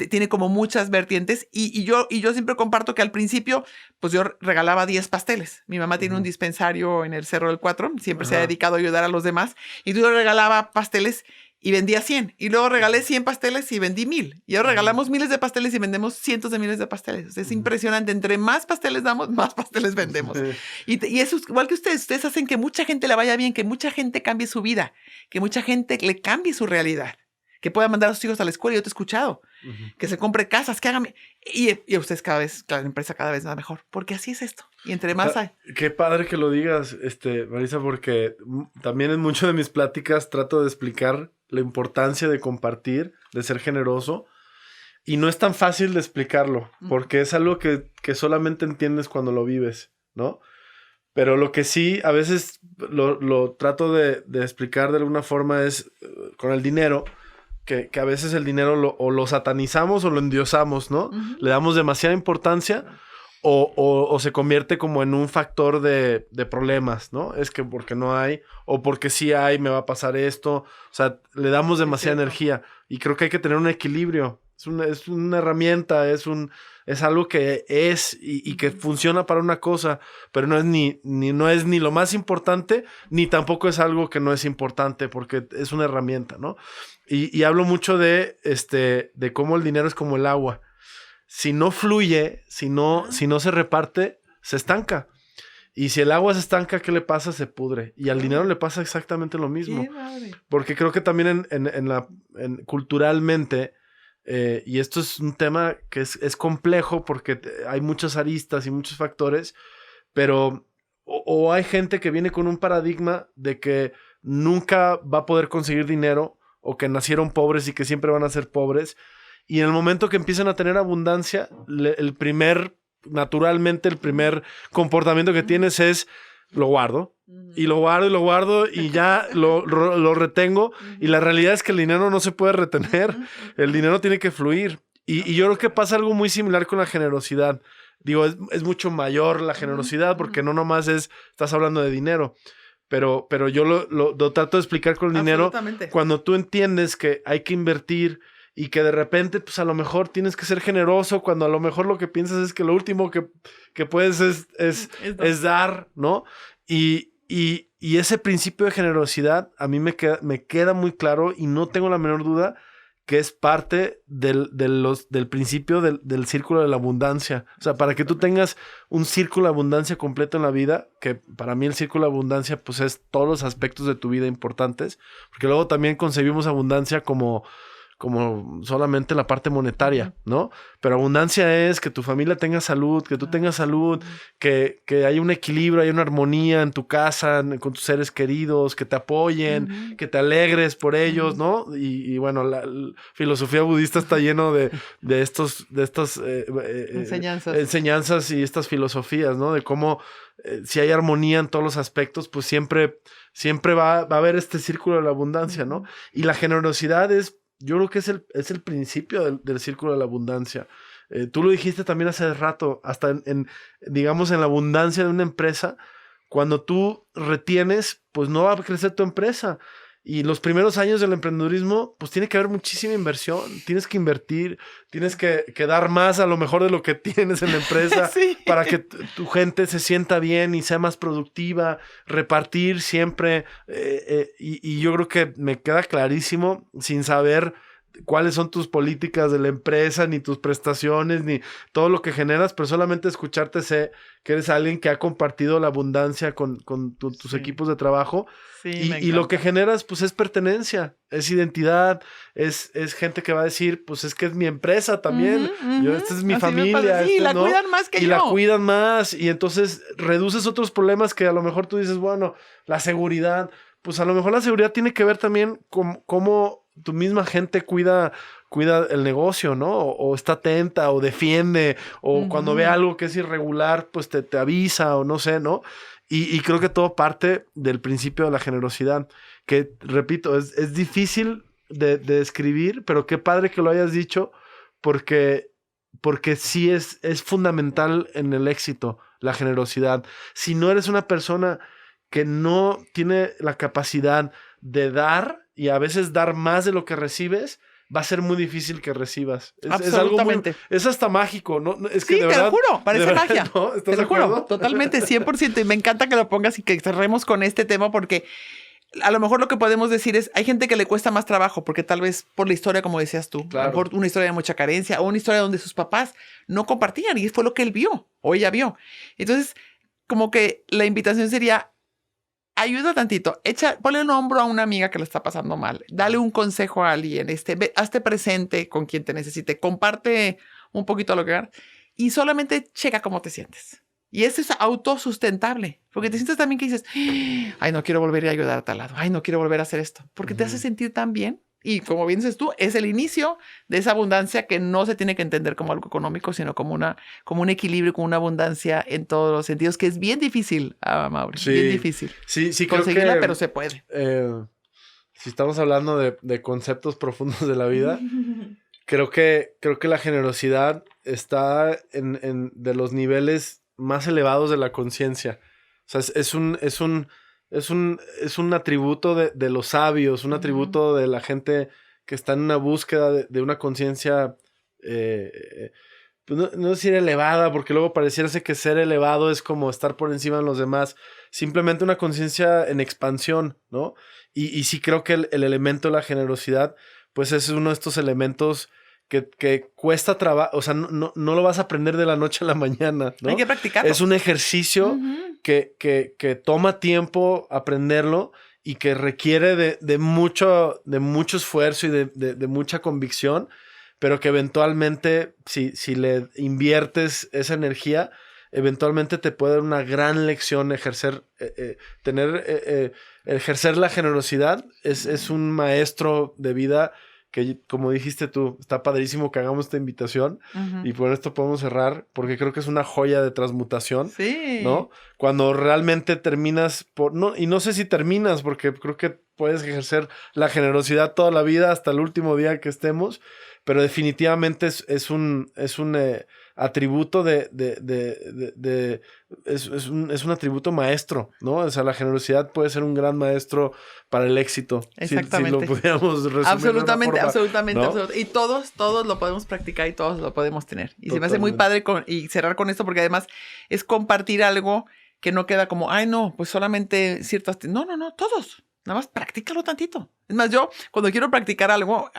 tiene como muchas vertientes y yo siempre comparto que al principio, pues yo regalaba 10 pasteles. Mi mamá tiene un dispensario en el Cerro del Cuatro, siempre se ha dedicado a ayudar a los demás y yo regalaba pasteles y vendía 100. Y luego regalé 100 pasteles y vendí 1000. Y ahora regalamos miles de pasteles y vendemos cientos de miles de pasteles. O sea, es impresionante. Entre más pasteles damos, más pasteles vendemos. Y eso es igual que ustedes. Ustedes hacen que mucha gente le vaya bien, que mucha gente cambie su vida, que mucha gente le cambie su realidad, que pueda mandar a sus hijos a la escuela. Yo te he escuchado. Que se compre casas, que hagan... Y a ustedes cada vez, la empresa cada vez va mejor. Porque así es esto. Y entre más hay... Qué padre que lo digas, Marisa, porque también en muchas de mis pláticas trato de explicar la importancia de compartir, de ser generoso. Y no es tan fácil de explicarlo, porque es algo que solamente entiendes cuando lo vives, ¿no? Pero lo que sí, a veces lo trato de explicar de alguna forma es con el dinero, que a veces el dinero o lo satanizamos o lo endiosamos, ¿no? Le damos demasiada importancia o se convierte como en un factor de problemas, ¿no? Es que porque no hay, o porque sí hay, me va a pasar esto. O sea, le damos demasiada energía. Y creo que hay que tener un equilibrio. Es una herramienta, es algo que es y que funciona para una cosa, pero no es ni lo más importante, ni tampoco es algo que no es importante, porque es una herramienta, ¿no? Y hablo mucho de cómo el dinero es como el agua. Si no fluye, si no se reparte, se estanca. Y si el agua se estanca, ¿qué le pasa? Se pudre. Y al dinero le pasa exactamente lo mismo. Porque creo que también culturalmente, y esto es un tema que es complejo porque hay muchas aristas y muchos factores, pero o hay gente que viene con un paradigma de que nunca va a poder conseguir dinero o que nacieron pobres y que siempre van a ser pobres. Y en el momento que empiezan a tener abundancia, naturalmente el primer comportamiento que tienes es lo guardo. Y lo guardo y ya lo retengo. Y la realidad es que el dinero no se puede retener. El dinero tiene que fluir. Y yo creo que pasa algo muy similar con la generosidad. Digo, es mucho mayor la generosidad porque no nomás estás hablando de dinero. Pero yo lo trato de explicar con el dinero cuando tú entiendes que hay que invertir y que de repente, pues a lo mejor tienes que ser generoso cuando a lo mejor lo que piensas es que lo último que puedes es dar, ¿no? Y ese principio de generosidad a mí me queda muy claro y no tengo la menor duda que es parte del principio del círculo de la abundancia. O sea, para que tú tengas un círculo de abundancia completo en la vida, que para mí el círculo de abundancia pues es todos los aspectos de tu vida importantes, porque luego también concebimos abundancia como solamente la parte monetaria, ¿no? Pero abundancia es que tu familia tenga salud, que tú tengas salud, que haya un equilibrio, haya una armonía en tu casa, con tus seres queridos, que te apoyen, que te alegres por ellos, ¿no? Y bueno, la filosofía budista está lleno de estas enseñanzas y estas filosofías, ¿no? De cómo si hay armonía en todos los aspectos, pues siempre va a haber este círculo de la abundancia, ¿no? Y la generosidad yo creo que es el principio del círculo de la abundancia. Tú lo dijiste también hace rato, hasta digamos en la abundancia de una empresa, cuando tú retienes, pues no va a crecer tu empresa. Y los primeros años del emprendedurismo, pues tiene que haber muchísima inversión. Tienes que invertir, tienes que dar más a lo mejor de lo que tienes en la empresa sí. Para que tu gente se sienta bien y sea más productiva, repartir siempre. Y yo creo que me queda clarísimo, sin saber cuáles son tus políticas de la empresa, ni tus prestaciones, ni todo lo que generas, pero solamente escucharte sé que eres alguien que ha compartido la abundancia con tus equipos de trabajo. Sí, y lo que generas, pues, es pertenencia, es identidad, es gente que va a decir, pues, es que es mi empresa también, esta es mi así familia. Sí, la cuidan más que yo. Y la cuidan más, y entonces reduces otros problemas que a lo mejor tú dices, bueno, la seguridad, pues a lo mejor la seguridad tiene que ver también con cómo tu misma gente cuida cuida el negocio, ¿no? O está atenta, o defiende, o cuando ve algo que es irregular, pues te avisa, o no sé, ¿no? Y creo que todo parte del principio de la generosidad, que, repito, es difícil de describir, pero qué padre que lo hayas dicho, porque sí es fundamental en el éxito, la generosidad. Si no eres una persona que no tiene la capacidad de dar, y a veces dar más de lo que recibes, va a ser muy difícil que recibas. Absolutamente. Es algo es hasta mágico, ¿no? Es que sí, de te verdad, lo juro, parece magia. ¿No? ¿Estás te de lo juro, acuerdo? totalmente, 100%. Y me encanta que lo pongas y que cerremos con este tema, porque a lo mejor lo que podemos decir es, hay gente que le cuesta más trabajo, porque tal vez por la historia, como decías tú, claro, por una historia de mucha carencia, o una historia donde sus papás no compartían, y fue lo que él vio, o ella vio. Entonces, como que la invitación sería, ayuda tantito, ponle un hombro a una amiga que lo está pasando mal, dale un consejo a alguien, hazte presente con quien te necesite, comparte un poquito lo que hagas y solamente checa cómo te sientes. Y eso es autosustentable, porque te sientes también que dices, ay, no quiero volver a ayudar a tal lado, ay, no quiero volver a hacer esto, porque te hace sentir tan bien. Y como bien dices tú, es el inicio de esa abundancia que no se tiene que entender como algo económico, sino como un equilibrio, como una abundancia en todos los sentidos, que es bien difícil, Mauri, sí, bien difícil. Sí, conseguirla, creo que, pero se puede. Si estamos hablando de conceptos profundos de la vida, creo que la generosidad está de los niveles más elevados de la conciencia. O sea, es un atributo de los sabios, un atributo de la gente que está en una búsqueda de una conciencia, pues no decir elevada, porque luego pareciera que ser elevado es como estar por encima de los demás, simplemente una conciencia en expansión, ¿no? Y sí creo que el elemento de la generosidad, pues es uno de estos elementos que cuesta trabajo, o sea, no lo vas a aprender de la noche a la mañana, ¿no? Hay que practicarlo. Es un ejercicio que toma tiempo aprenderlo y que requiere de mucho esfuerzo y de mucha convicción, pero que ejercialmente, si le inviertes esa energía, eventualmente te puede dar una gran lección ejercer la generosidad. Es un maestro de vida que, como dijiste tú, está padrísimo que hagamos esta invitación y por esto podemos cerrar, porque creo que es una joya de transmutación, sí, ¿no? Cuando realmente terminas y no sé si terminas, porque creo que puedes ejercer la generosidad toda la vida hasta el último día que estemos, pero definitivamente es un atributo es un atributo maestro, ¿no? O sea, la generosidad puede ser un gran maestro para el éxito. Exactamente. Si lo pudiéramos resumir absolutamente, de una forma, absolutamente, ¿no? absolutamente. Y todos lo podemos practicar y todos lo podemos tener. Y se me hace muy padre y cerrar con esto, porque además es compartir algo que no queda como, ay, no, pues solamente ciertas... No, todos. Nada más practícalo tantito. Es más, yo cuando quiero practicar algo,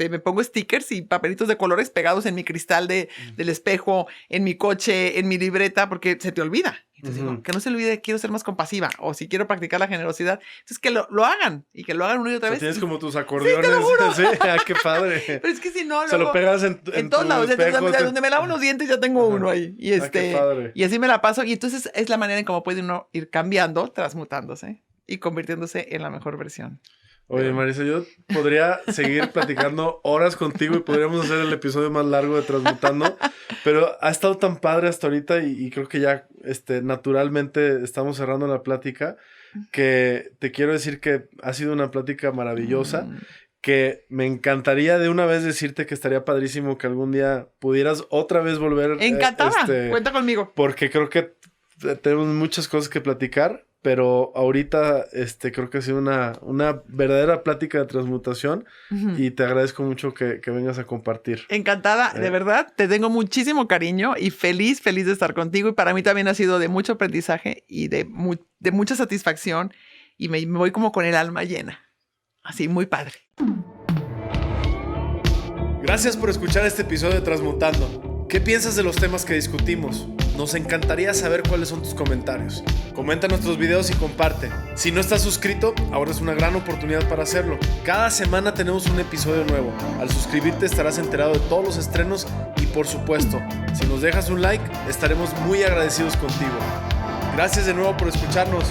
me pongo stickers y papelitos de colores pegados en mi cristal del espejo, en mi coche, en mi libreta, porque se te olvida. Entonces digo, que no se olvide, quiero ser más compasiva. O si quiero practicar la generosidad, entonces que lo hagan. Y que lo hagan una y otra vez. Tienes como tus acordeones. Sí, te lo juro. Sí, qué padre. Pero es que si no, se lo pegas en todos lados. espejo, donde me lavo los dientes ya tengo uno ahí. Y qué padre. Y así me la paso. Y entonces es la manera en cómo puede uno ir cambiando, transmutándose y convirtiéndose en la mejor versión. Oye, Marisa, yo podría seguir platicando horas contigo y podríamos hacer el episodio más largo de Transmutando, pero ha estado tan padre hasta ahorita y creo que ya naturalmente estamos cerrando la plática, que te quiero decir que ha sido una plática maravillosa, que me encantaría de una vez decirte que estaría padrísimo que algún día pudieras otra vez volver. Encantada, cuenta conmigo. Porque creo que tenemos muchas cosas que platicar. Pero ahorita creo que ha sido una verdadera plática de transmutación y te agradezco mucho que vengas a compartir. Encantada, de verdad, te tengo muchísimo cariño y feliz de estar contigo. Y para mí también ha sido de mucho aprendizaje y de mucha satisfacción y me voy como con el alma llena. Así, muy padre. Gracias por escuchar este episodio de Transmutando. ¿Qué piensas de los temas que discutimos? Nos encantaría saber cuáles son tus comentarios. Comenta nuestros videos y comparte. Si no estás suscrito, ahora es una gran oportunidad para hacerlo. Cada semana tenemos un episodio nuevo. Al suscribirte estarás enterado de todos los estrenos y, por supuesto, si nos dejas un like, estaremos muy agradecidos contigo. Gracias de nuevo por escucharnos.